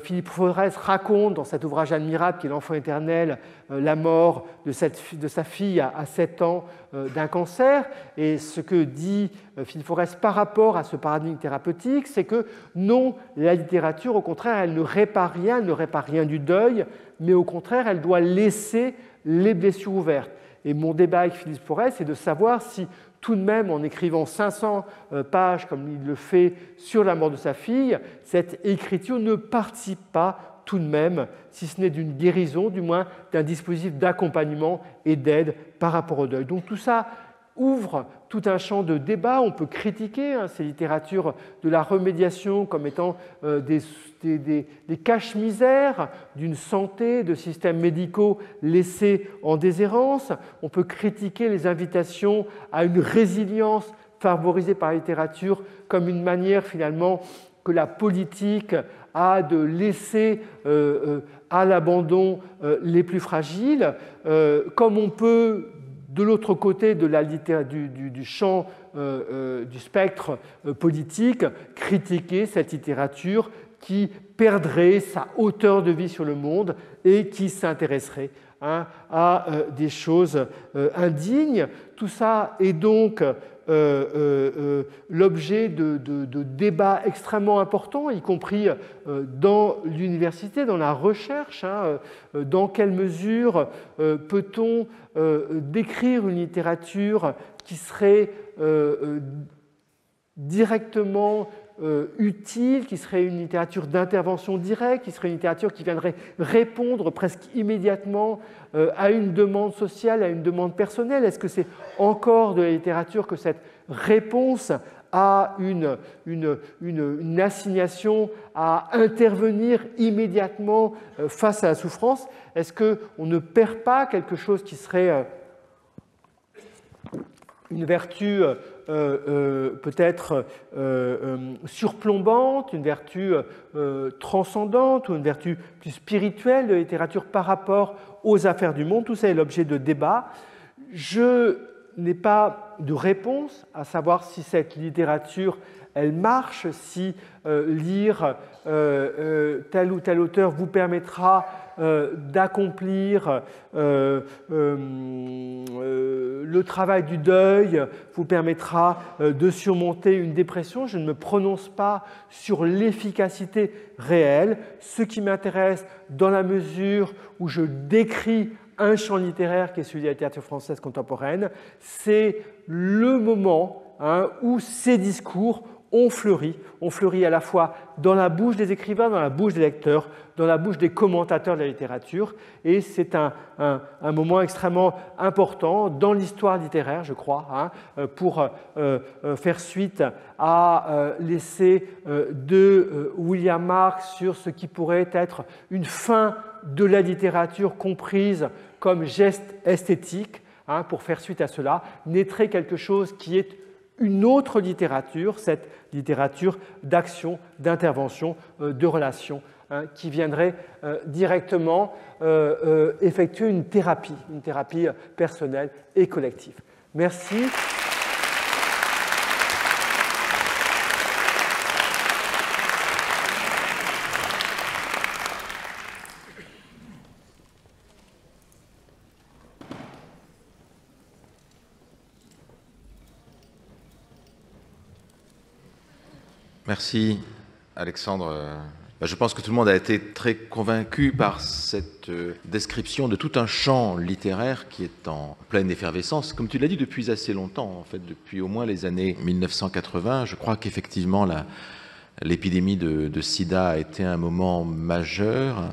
Philippe Forest raconte dans cet ouvrage admirable qui est L'Enfant éternel la mort de sa fille à 7 ans d'un cancer. Et ce que dit Philippe Forest par rapport à ce paradigme thérapeutique, c'est que non, la littérature, au contraire, elle ne répare rien du deuil, mais au contraire, elle doit laisser les blessures ouvertes. Et mon débat avec Philippe Forest, c'est de savoir si tout de même, en écrivant 500 pages comme il le fait sur la mort de sa fille, cette écriture ne participe pas tout de même, si ce n'est d'une guérison, du moins d'un dispositif d'accompagnement et d'aide par rapport au deuil. Donc tout ça ouvre tout un champ de débat. On peut critiquer ces littératures de la remédiation comme étant des caches-misères d'une santé, de systèmes médicaux laissés en déshérence. On peut critiquer les invitations à une résilience favorisée par la littérature comme une manière finalement que la politique a de laisser à l'abandon les plus fragiles, comme on peut de l'autre côté du champ du spectre politique, critiquer cette littérature qui perdrait sa hauteur de vie sur le monde et qui s'intéresserait à des choses indignes. Tout ça est donc l'objet de débats extrêmement importants, y compris dans l'université, dans la recherche. Dans quelle mesure peut-on décrire une littérature qui serait directement utile, qui serait une littérature d'intervention directe, qui serait une littérature qui viendrait répondre presque immédiatement à une demande sociale, à une demande personnelle? Est-ce que c'est encore de la littérature que cette réponse à une assignation à intervenir immédiatement face à la souffrance? Est-ce qu'on ne perd pas quelque chose qui serait une vertu peut-être surplombante, une vertu transcendante ou une vertu plus spirituelle de la littérature par rapport aux affaires du monde? Tout ça est l'objet de débats. Je n'ai pas de réponse à savoir si cette littérature elle marche, si lire tel ou tel auteur vous permettra d'accomplir le travail du deuil, vous permettra de surmonter une dépression. Je ne me prononce pas sur l'efficacité réelle. Ce qui m'intéresse, dans la mesure où je décris un champ littéraire qui est celui de la littérature française contemporaine, c'est le moment où ces discours ont fleuri à la fois dans la bouche des écrivains, dans la bouche des lecteurs, dans la bouche des commentateurs de la littérature. Et c'est un moment extrêmement important dans l'histoire littéraire, je crois, pour faire suite à l'essai de William Marx sur ce qui pourrait être une fin de la littérature comprise comme geste esthétique. Pour faire suite à cela, naîtrait quelque chose qui est une autre littérature, cette littérature d'action, d'intervention, de relation, qui viendrait directement effectuer une thérapie personnelle et collective. Merci. Merci, Alexandre. Je pense que tout le monde a été très convaincu par cette description de tout un champ littéraire qui est en pleine effervescence. Comme tu l'as dit, depuis assez longtemps, en fait, depuis au moins les années 1980. Je crois qu'effectivement, l'épidémie de sida a été un moment majeur,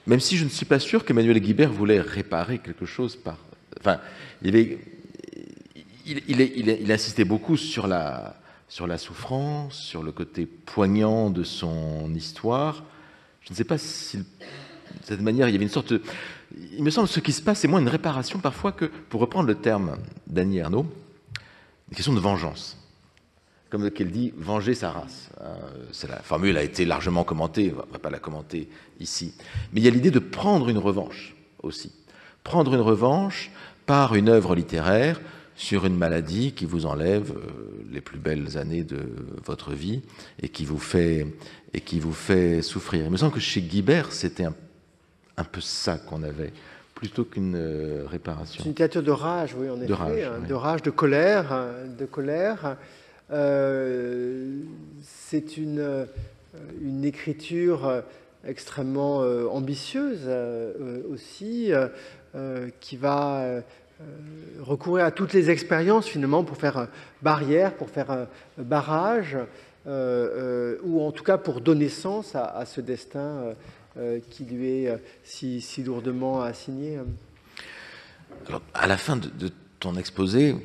même si je ne suis pas sûr qu'Emmanuel Guibert voulait réparer quelque chose par... Enfin, il insistait beaucoup sur la souffrance, sur le côté poignant de son histoire. Je ne sais pas si, de cette manière, il y avait une sorte de... Il me semble que ce qui se passe, c'est moins une réparation parfois que, pour reprendre le terme d'Annie Ernaux, une question de vengeance. Comme qu'elle dit, venger sa race. La formule a été largement commentée, on ne va pas la commenter ici. Mais il y a l'idée de prendre une revanche aussi. Prendre une revanche par une œuvre littéraire sur une maladie qui vous enlève les plus belles années de votre vie et qui vous fait souffrir. Il me semble que chez Guibert, c'était un peu ça qu'on avait, plutôt qu'une réparation. C'est une littérature de rage, oui, en effet, oui. De rage, de colère. C'est une écriture extrêmement ambitieuse aussi, qui va recourir à toutes les expériences finalement pour faire barrière, pour faire barrage, ou en tout cas pour donner sens à ce destin qui lui est si lourdement assigné. Alors, à la fin de ton exposé,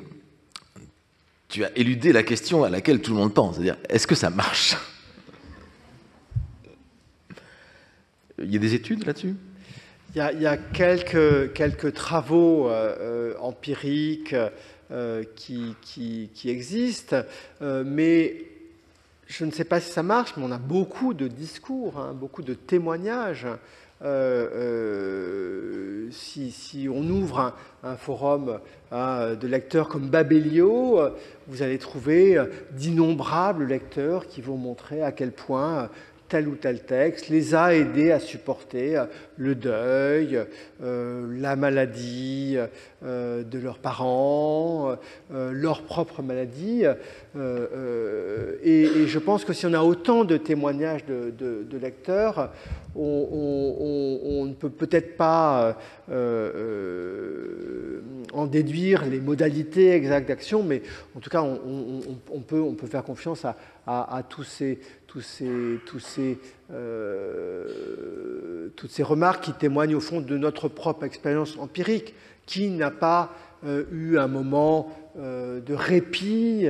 tu as éludé la question à laquelle tout le monde pense, c'est-à-dire, est-ce que ça marche? Il y a des études là-dessus? Il y a quelques travaux empiriques qui existent, mais je ne sais pas si ça marche, mais on a beaucoup de discours, beaucoup de témoignages. Si on ouvre un forum de lecteurs comme Babelio, vous allez trouver d'innombrables lecteurs qui vont montrer à quel point tel ou tel texte les a aidés à supporter le deuil, la maladie de leurs parents, leur propre maladie. Et je pense que si on a autant de témoignages de lecteurs, on ne peut peut-être pas en déduire les modalités exactes d'action, mais en tout cas, on peut faire confiance à toutes ces remarques qui témoignent au fond de notre propre expérience empirique. Qui n'a pas eu un moment de répit,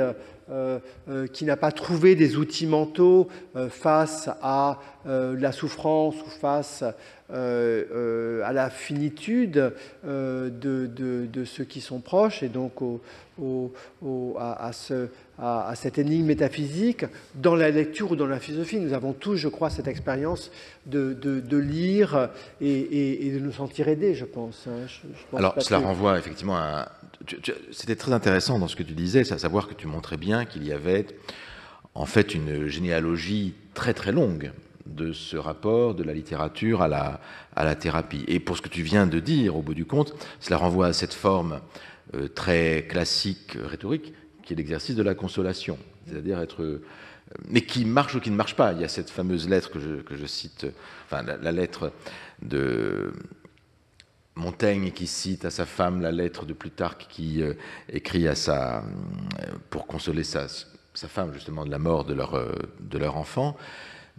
qui n'a pas trouvé des outils mentaux face à la souffrance ou face à la finitude de ceux qui sont proches, et donc à cette énigme métaphysique dans la lecture ou dans la philosophie. Nous avons tous, je crois, cette expérience de lire et de nous sentir aidés, je pense. Alors, cela renvoie effectivement à... C'était très intéressant dans ce que tu disais, c'est à savoir que tu montrais bien qu'il y avait en fait une généalogie très très longue de ce rapport de la littérature à la thérapie. Et pour ce que tu viens de dire, au bout du compte, cela renvoie à cette forme très classique rhétorique qui est l'exercice de la consolation, c'est-à-dire être... mais qui marche ou qui ne marche pas. Il y a cette fameuse lettre que je cite, enfin la lettre de Montaigne qui cite à sa femme la lettre de Plutarque qui écrit à pour consoler sa femme justement de la mort de leur enfant.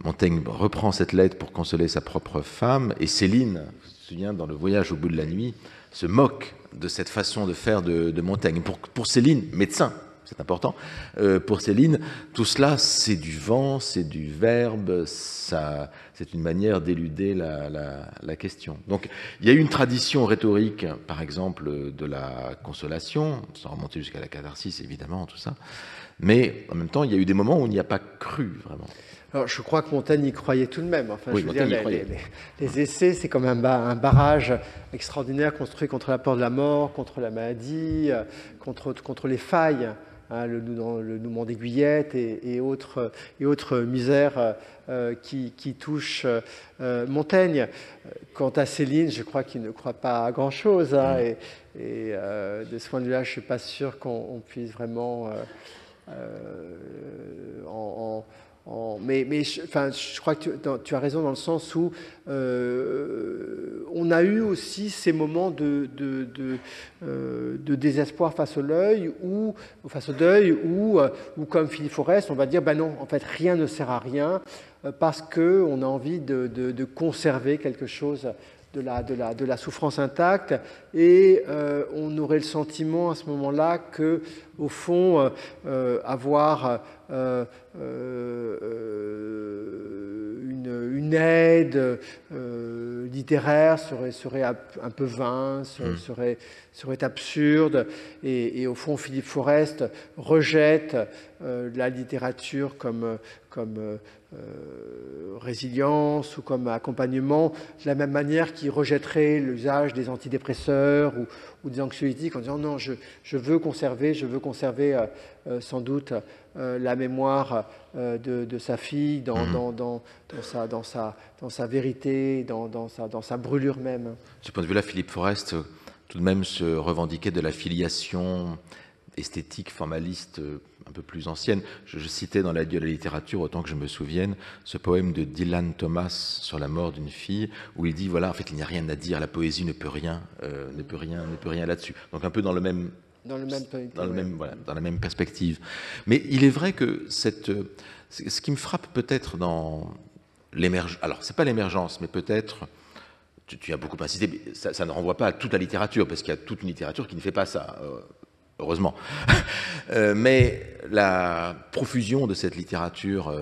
Montaigne reprend cette lettre pour consoler sa propre femme, et Céline, je me souviens, dans Le Voyage au bout de la nuit, se moque de cette façon de faire de Montaigne. Pour Céline, médecin, c'est important, pour Céline, tout cela, c'est du vent, c'est du verbe, c'est une manière d'éluder la question. Donc, il y a eu une tradition rhétorique, par exemple, de la consolation, sans remonter jusqu'à la catharsis, évidemment, tout ça, mais en même temps, il y a eu des moments où on n'y a pas cru, vraiment. Alors, je crois que Montaigne y croyait tout de même. Enfin, oui, je veux dire, les essais, c'est comme un barrage extraordinaire construit contre la peur de la mort, contre la maladie, contre les failles, le nouement d'aiguillette et autres misères qui touchent Montaigne. Quant à Céline, je crois qu'il ne croit pas à grand-chose. Et de ce point de vue-là, je ne suis pas sûr qu'on puisse vraiment... Mais je crois que tu as raison dans le sens où on a eu aussi ces moments de désespoir face au deuil, ou comme Philippe Forest, on va dire, ben non, en fait, rien ne sert à rien, parce qu'on a envie de conserver quelque chose de la souffrance intacte, et on aurait le sentiment à ce moment-là que, au fond, avoir une aide littéraire serait un peu vain, serait absurde, et au fond, Philippe Forest rejette la littérature comme résilience ou comme accompagnement, de la même manière qu'il rejetterait l'usage des antidépresseurs ou des anxiolytiques en disant non, je veux conserver sans doute la mémoire de sa fille dans sa vérité, dans sa brûlure même. De ce point de vue-là, Philippe Forest tout de même se revendiquait de la filiation esthétique formaliste un peu plus ancienne. Je citais dans l'adieu à la littérature, autant que je me souvienne, ce poème de Dylan Thomas sur la mort d'une fille, où il dit, voilà, en fait, il n'y a rien à dire, la poésie ne peut rien là-dessus. Donc un peu dans le même... voilà, dans la même perspective. Mais il est vrai que ce qui me frappe peut-être dans l'émergence, alors c'est pas l'émergence, mais peut-être, tu as beaucoup insisté, ça ne renvoie pas à toute la littérature, parce qu'il y a toute une littérature qui ne fait pas ça, heureusement. Mais la profusion de cette littérature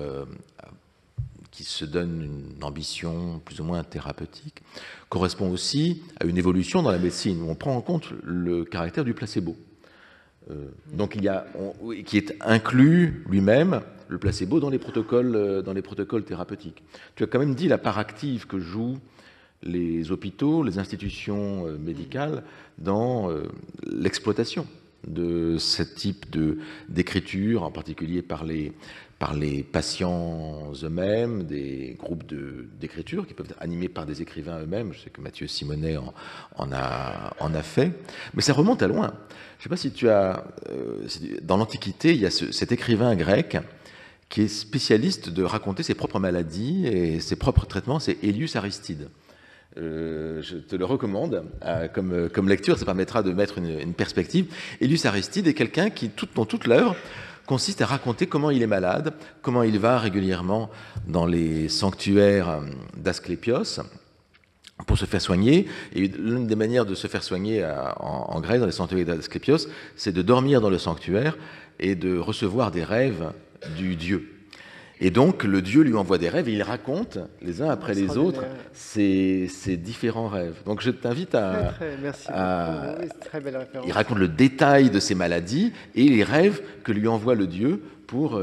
qui se donne une ambition plus ou moins thérapeutique correspond aussi à une évolution dans la médecine, où on prend en compte le caractère du placebo. Donc qui est inclus lui-même, le placebo, dans les protocoles thérapeutiques. Tu as quand même dit la part active que jouent les hôpitaux, les institutions médicales dans l'exploitation de ce type d'écriture, en particulier par les patients eux-mêmes, des groupes d'écriture qui peuvent être animés par des écrivains eux-mêmes. Je sais que Mathieu Simonet en a fait. Mais ça remonte à loin. Je ne sais pas si tu as... dans l'Antiquité, il y a cet écrivain grec qui est spécialiste de raconter ses propres maladies et ses propres traitements, c'est Élius Aristide. Je te le recommande comme lecture, ça permettra de mettre une perspective. Élius Aristide est quelqu'un qui, dans toute l'œuvre, consiste à raconter comment il est malade, comment il va régulièrement dans les sanctuaires d'Asclépios pour se faire soigner. Et l'une des manières de se faire soigner en Grèce, dans les sanctuaires d'Asclépios, c'est de dormir dans le sanctuaire et de recevoir des rêves du dieu. Et donc, le dieu lui envoie des rêves et il raconte, les uns après les autres, ces différents rêves. Donc, je t'invite à... Merci beaucoup. Très belle référence. Il raconte le détail de ses maladies et les rêves que lui envoie le dieu pour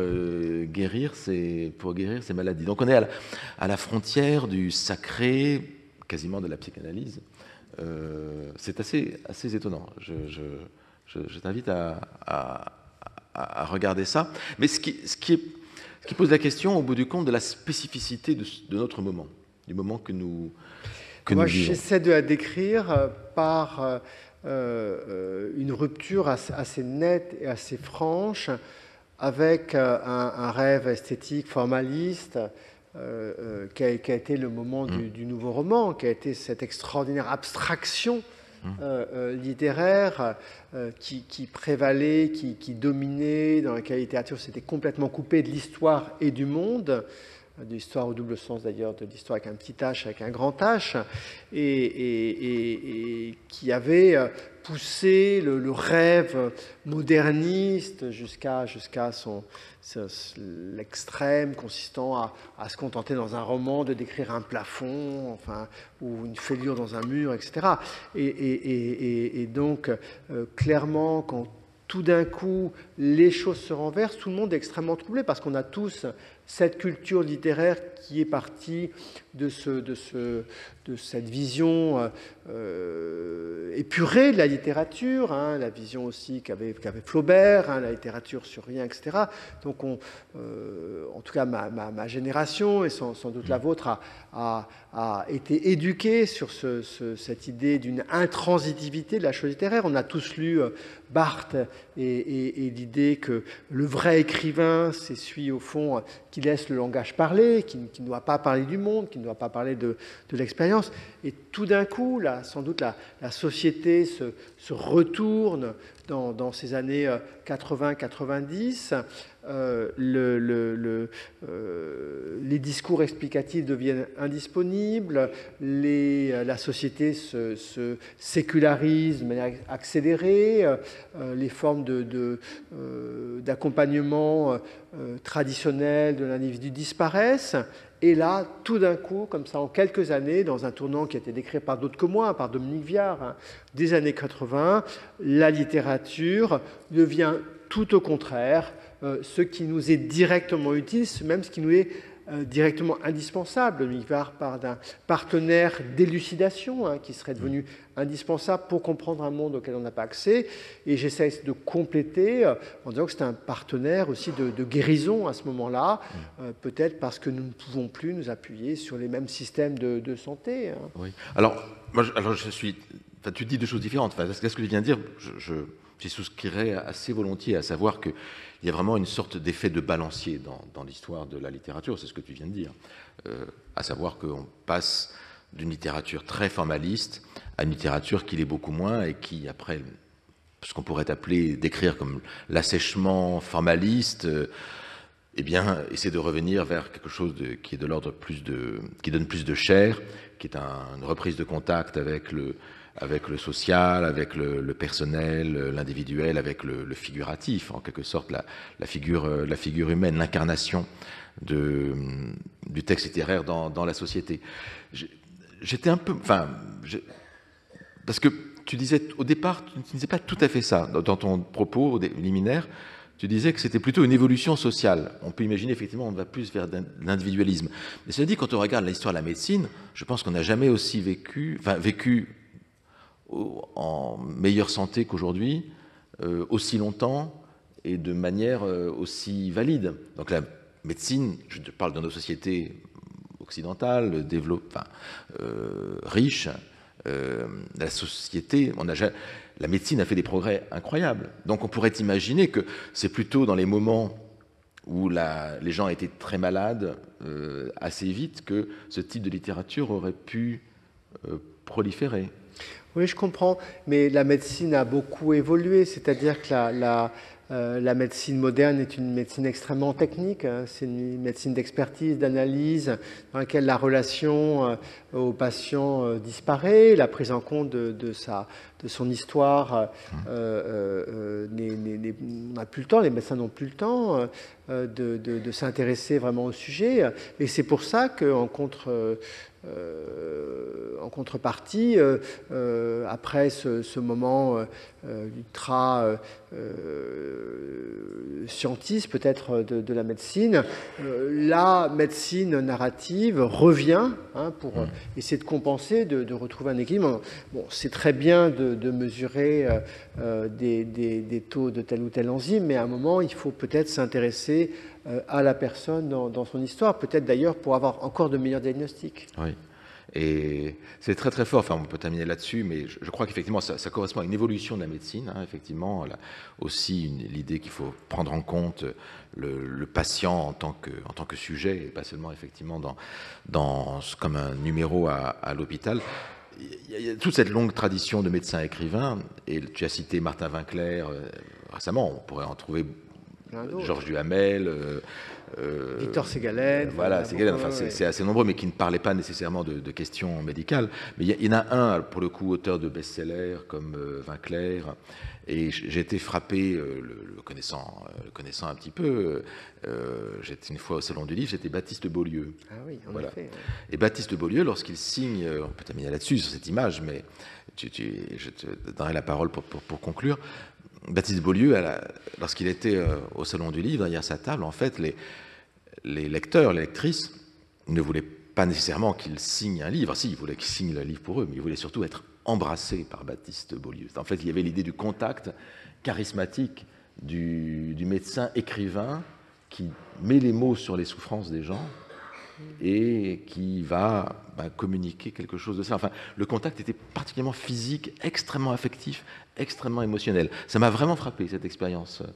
guérir ses maladies. Donc, on est à la frontière du sacré, quasiment de la psychanalyse. C'est assez étonnant. Je t'invite à regarder ça. Mais ce qui pose la question, au bout du compte, de la spécificité de notre moment, du moment que nous vivons. J'essaie de la décrire par une rupture assez nette et assez franche, avec un rêve esthétique formaliste, qui a été le moment du nouveau roman, qui a été cette extraordinaire abstraction littéraire qui prévalait, qui dominait, dans laquelle la littérature s'était complètement coupée de l'histoire et du monde, de l'histoire au double sens d'ailleurs, de l'histoire avec un petit H, avec un grand H, et qui avait poussé le rêve moderniste jusqu'à l'extrême consistant à se contenter dans un roman de décrire un plafond, ou une fêlure dans un mur, etc. Et donc, clairement, quand tout d'un coup les choses se renversent, tout le monde est extrêmement troublé, parce qu'on a tous cette culture littéraire qui est partie de cette vision épurée de la littérature, la vision aussi qu'avait Flaubert, la littérature sur rien, etc. Donc, en tout cas, ma génération, et sans doute la vôtre, a été éduquée sur cette idée d'une intransitivité de la chose littéraire. On a tous lu Barthes et l'idée que le vrai écrivain, c'est celui, au fond, qui laisse le langage parler, qui ne doit pas parler du monde, qui ne doit pas parler de l'expérience. Et tout d'un coup, là, sans doute, la société se retourne dans ces années 80-90. Les discours explicatifs deviennent indisponibles, la société se sécularise de manière accélérée, les formes d'accompagnement traditionnelles de l'individu disparaissent. Et là, tout d'un coup, comme ça, en quelques années, dans un tournant qui a été décrit par d'autres que moi, par Dominique Viard, des années 80, la littérature devient tout au contraire ce qui nous est directement utile, même ce qui nous est directement indispensable. Dominique Viard parle d'un partenaire d'élucidation qui serait devenu indispensable pour comprendre un monde auquel on n'a pas accès. Et j'essaie de compléter en disant que c'est un partenaire aussi de guérison à ce moment-là, peut-être parce que nous ne pouvons plus nous appuyer sur les mêmes systèmes de santé. Oui. Alors, tu dis deux choses différentes. Ce que je viens de dire, j'y souscrirais assez volontiers, à savoir qu'il y a vraiment une sorte d'effet de balancier dans l'histoire de la littérature, c'est ce que tu viens de dire, à savoir qu'on passe d'une littérature très formaliste à une littérature qui l'est beaucoup moins et qui, après, ce qu'on pourrait décrire comme l'assèchement formaliste, eh bien, essaie de revenir vers quelque chose qui est de l'ordre qui donne plus de chair, qui est une reprise de contact avec le social, avec le personnel, l'individuel, avec le figuratif, en quelque sorte la figure humaine, l'incarnation du texte littéraire dans la société. J'étais un peu, parce que tu disais au départ, tu ne disais pas tout à fait ça dans ton propos liminaire. Tu disais que c'était plutôt une évolution sociale. On peut imaginer, effectivement, on va plus vers l'individualisme. Mais cela dit, quand on regarde l'histoire de la médecine, je pense qu'on n'a jamais aussi vécu en meilleure santé qu'aujourd'hui, aussi longtemps et de manière aussi valide. Donc la médecine, je te parle de nos sociétés occidentales, riches, la société, la médecine a fait des progrès incroyables. Donc on pourrait imaginer que c'est plutôt dans les moments où les gens étaient très malades assez vite que ce type de littérature aurait pu proliférer. Oui, je comprends, mais la médecine a beaucoup évolué, c'est-à-dire que la médecine moderne est une médecine extrêmement technique, hein. C'est une médecine d'expertise, d'analyse, dans laquelle la relation au patient disparaît, la prise en compte de son histoire, on n'a plus le temps, les médecins n'ont plus le temps de s'intéresser vraiment au sujet, et c'est pour ça qu'en contrepartie, après ce moment ultra scientiste peut-être de la médecine, la médecine narrative revient pour essayer de compenser, de retrouver un équilibre. Bon, c'est très bien de mesurer des taux de telle ou telle enzyme, mais à un moment, il faut peut-être s'intéresser à la personne dans son histoire, peut-être d'ailleurs pour avoir encore de meilleurs diagnostics. Oui. Et c'est très très fort, enfin on peut terminer là-dessus, mais je crois qu'effectivement ça correspond à une évolution de la médecine, hein, effectivement, aussi l'idée qu'il faut prendre en compte le patient en tant que sujet, et pas seulement effectivement comme un numéro à l'hôpital. Il y a toute cette longue tradition de médecins écrivains, et tu as cité Martin Winkler récemment, on pourrait en trouver Georges Duhamel, Victor Ségalen. Voilà, Ségalen, enfin, c'est assez nombreux, mais qui ne parlaient pas nécessairement de questions médicales. Mais il y en a un, pour le coup, auteur de best-sellers comme Winkler, et j'ai été frappé, le connaissant un petit peu, j'étais une fois au Salon du Livre, c'était Baptiste Beaulieu. Ah oui, en effet. Ouais. Et Baptiste Beaulieu, lorsqu'il signe, on peut terminer là-dessus, sur cette image, mais je te donnerai la parole pour conclure. Baptiste Beaulieu, lorsqu'il était au Salon du Livre, derrière sa table, en fait, les lecteurs, les lectrices ne voulaient pas nécessairement qu'il signe un livre. Si, ils voulaient qu'il signe le livre pour eux, mais ils voulaient surtout être embrassés par Baptiste Beaulieu. En fait, il y avait l'idée du contact charismatique du médecin écrivain qui met les mots sur les souffrances des gens et qui va communiquer quelque chose de ça. Enfin, le contact était particulièrement physique, extrêmement affectif, extrêmement émotionnel. Ça m'a vraiment frappé, cette expérience-là.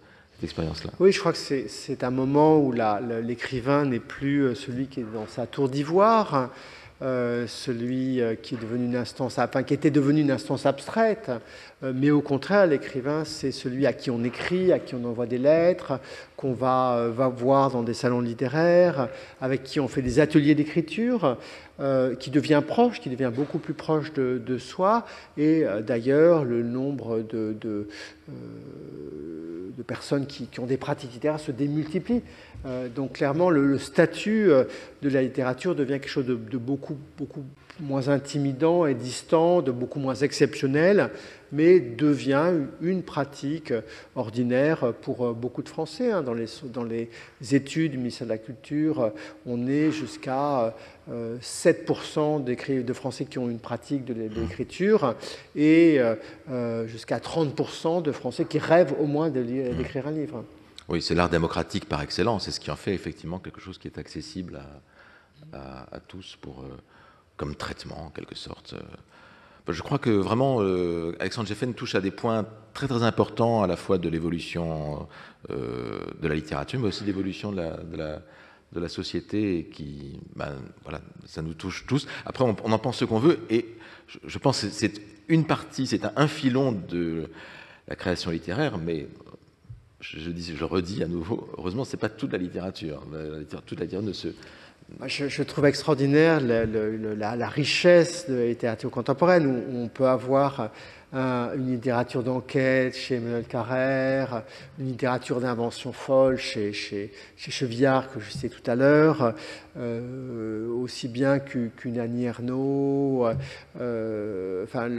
Oui, je crois que c'est un moment où l'écrivain n'est plus celui qui est dans sa tour d'ivoire, celui qui est devenu qui était devenu une instance abstraite, mais au contraire, l'écrivain, c'est celui à qui on écrit, à qui on envoie des lettres, qu'on va voir dans des salons littéraires, avec qui on fait des ateliers d'écriture, qui devient proche, qui devient beaucoup plus proche de soi. Et d'ailleurs, le nombre de personnes qui ont des pratiques littéraires se démultiplie. Donc clairement, le statut de la littérature devient quelque chose de beaucoup moins intimidant et distant, de beaucoup moins exceptionnel, mais devient une pratique ordinaire pour beaucoup de Français. Dans les études du ministère de la Culture, on est jusqu'à 7% de Français qui ont une pratique de l'écriture et jusqu'à 30% de Français qui rêvent au moins d'écrire un livre. Oui, c'est l'art démocratique par excellence, c'est ce qui en fait effectivement quelque chose qui est accessible à tous comme traitement en quelque sorte. Je crois que vraiment, Alexandre Geffen touche à des points très très importants, à la fois de l'évolution de la littérature, mais aussi de l'évolution de la société, et qui, voilà, ça nous touche tous. Après, on en pense ce qu'on veut, et je pense que c'est une partie, c'est un filon de la création littéraire, mais je redis à nouveau, heureusement, c'est pas toute la littérature. Toute la littérature ne se... Je trouve extraordinaire la richesse de la littérature contemporaine, où on peut avoir une littérature d'enquête chez Emmanuel Carrère, une littérature d'invention folle chez Chevillard, que je citais tout à l'heure, aussi bien qu'une Annie Ernaux, enfin,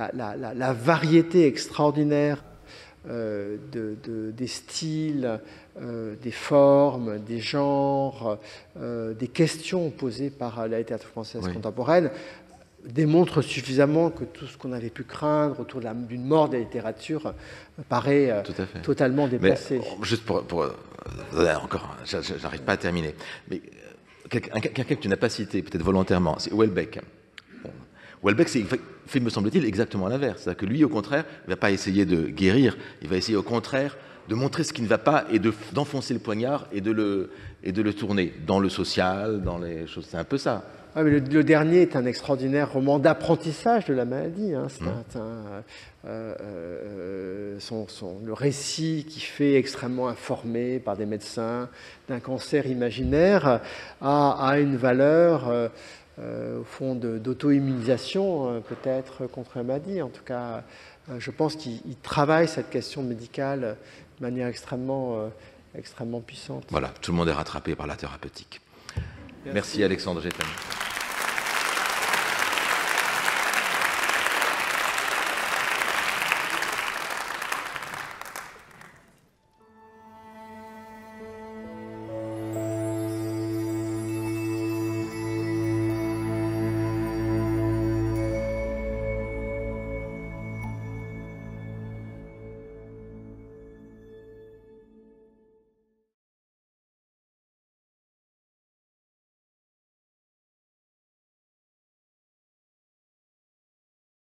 la variété extraordinaire des styles, des formes, des genres, des questions posées par la littérature française contemporaine démontre suffisamment que tout ce qu'on avait pu craindre autour d'une mort de la littérature paraît totalement déplacé. Mais, juste pour encore, j'arrive pas à terminer, mais quelqu'un que tu n'as pas cité, peut-être volontairement, c'est Houellebecq. Houellebecq, fait, me semble-t-il, exactement l'inverse. C'est-à-dire que lui, au contraire, il ne va pas essayer de guérir, il va essayer au contraire de montrer ce qui ne va pas et d'enfoncer le poignard et de le tourner dans le social, dans les choses. C'est un peu ça. Ah, mais le dernier est un extraordinaire roman d'apprentissage de la maladie. Hein. Le récit qui fait extrêmement informé par des médecins d'un cancer imaginaire a une valeur au fond d'auto-immunisation peut-être contre la maladie. En tout cas, je pense qu'il travaille cette question médicale de manière extrêmement puissante. Voilà, tout le monde est rattrapé par la thérapeutique. Merci Alexandre Geffen.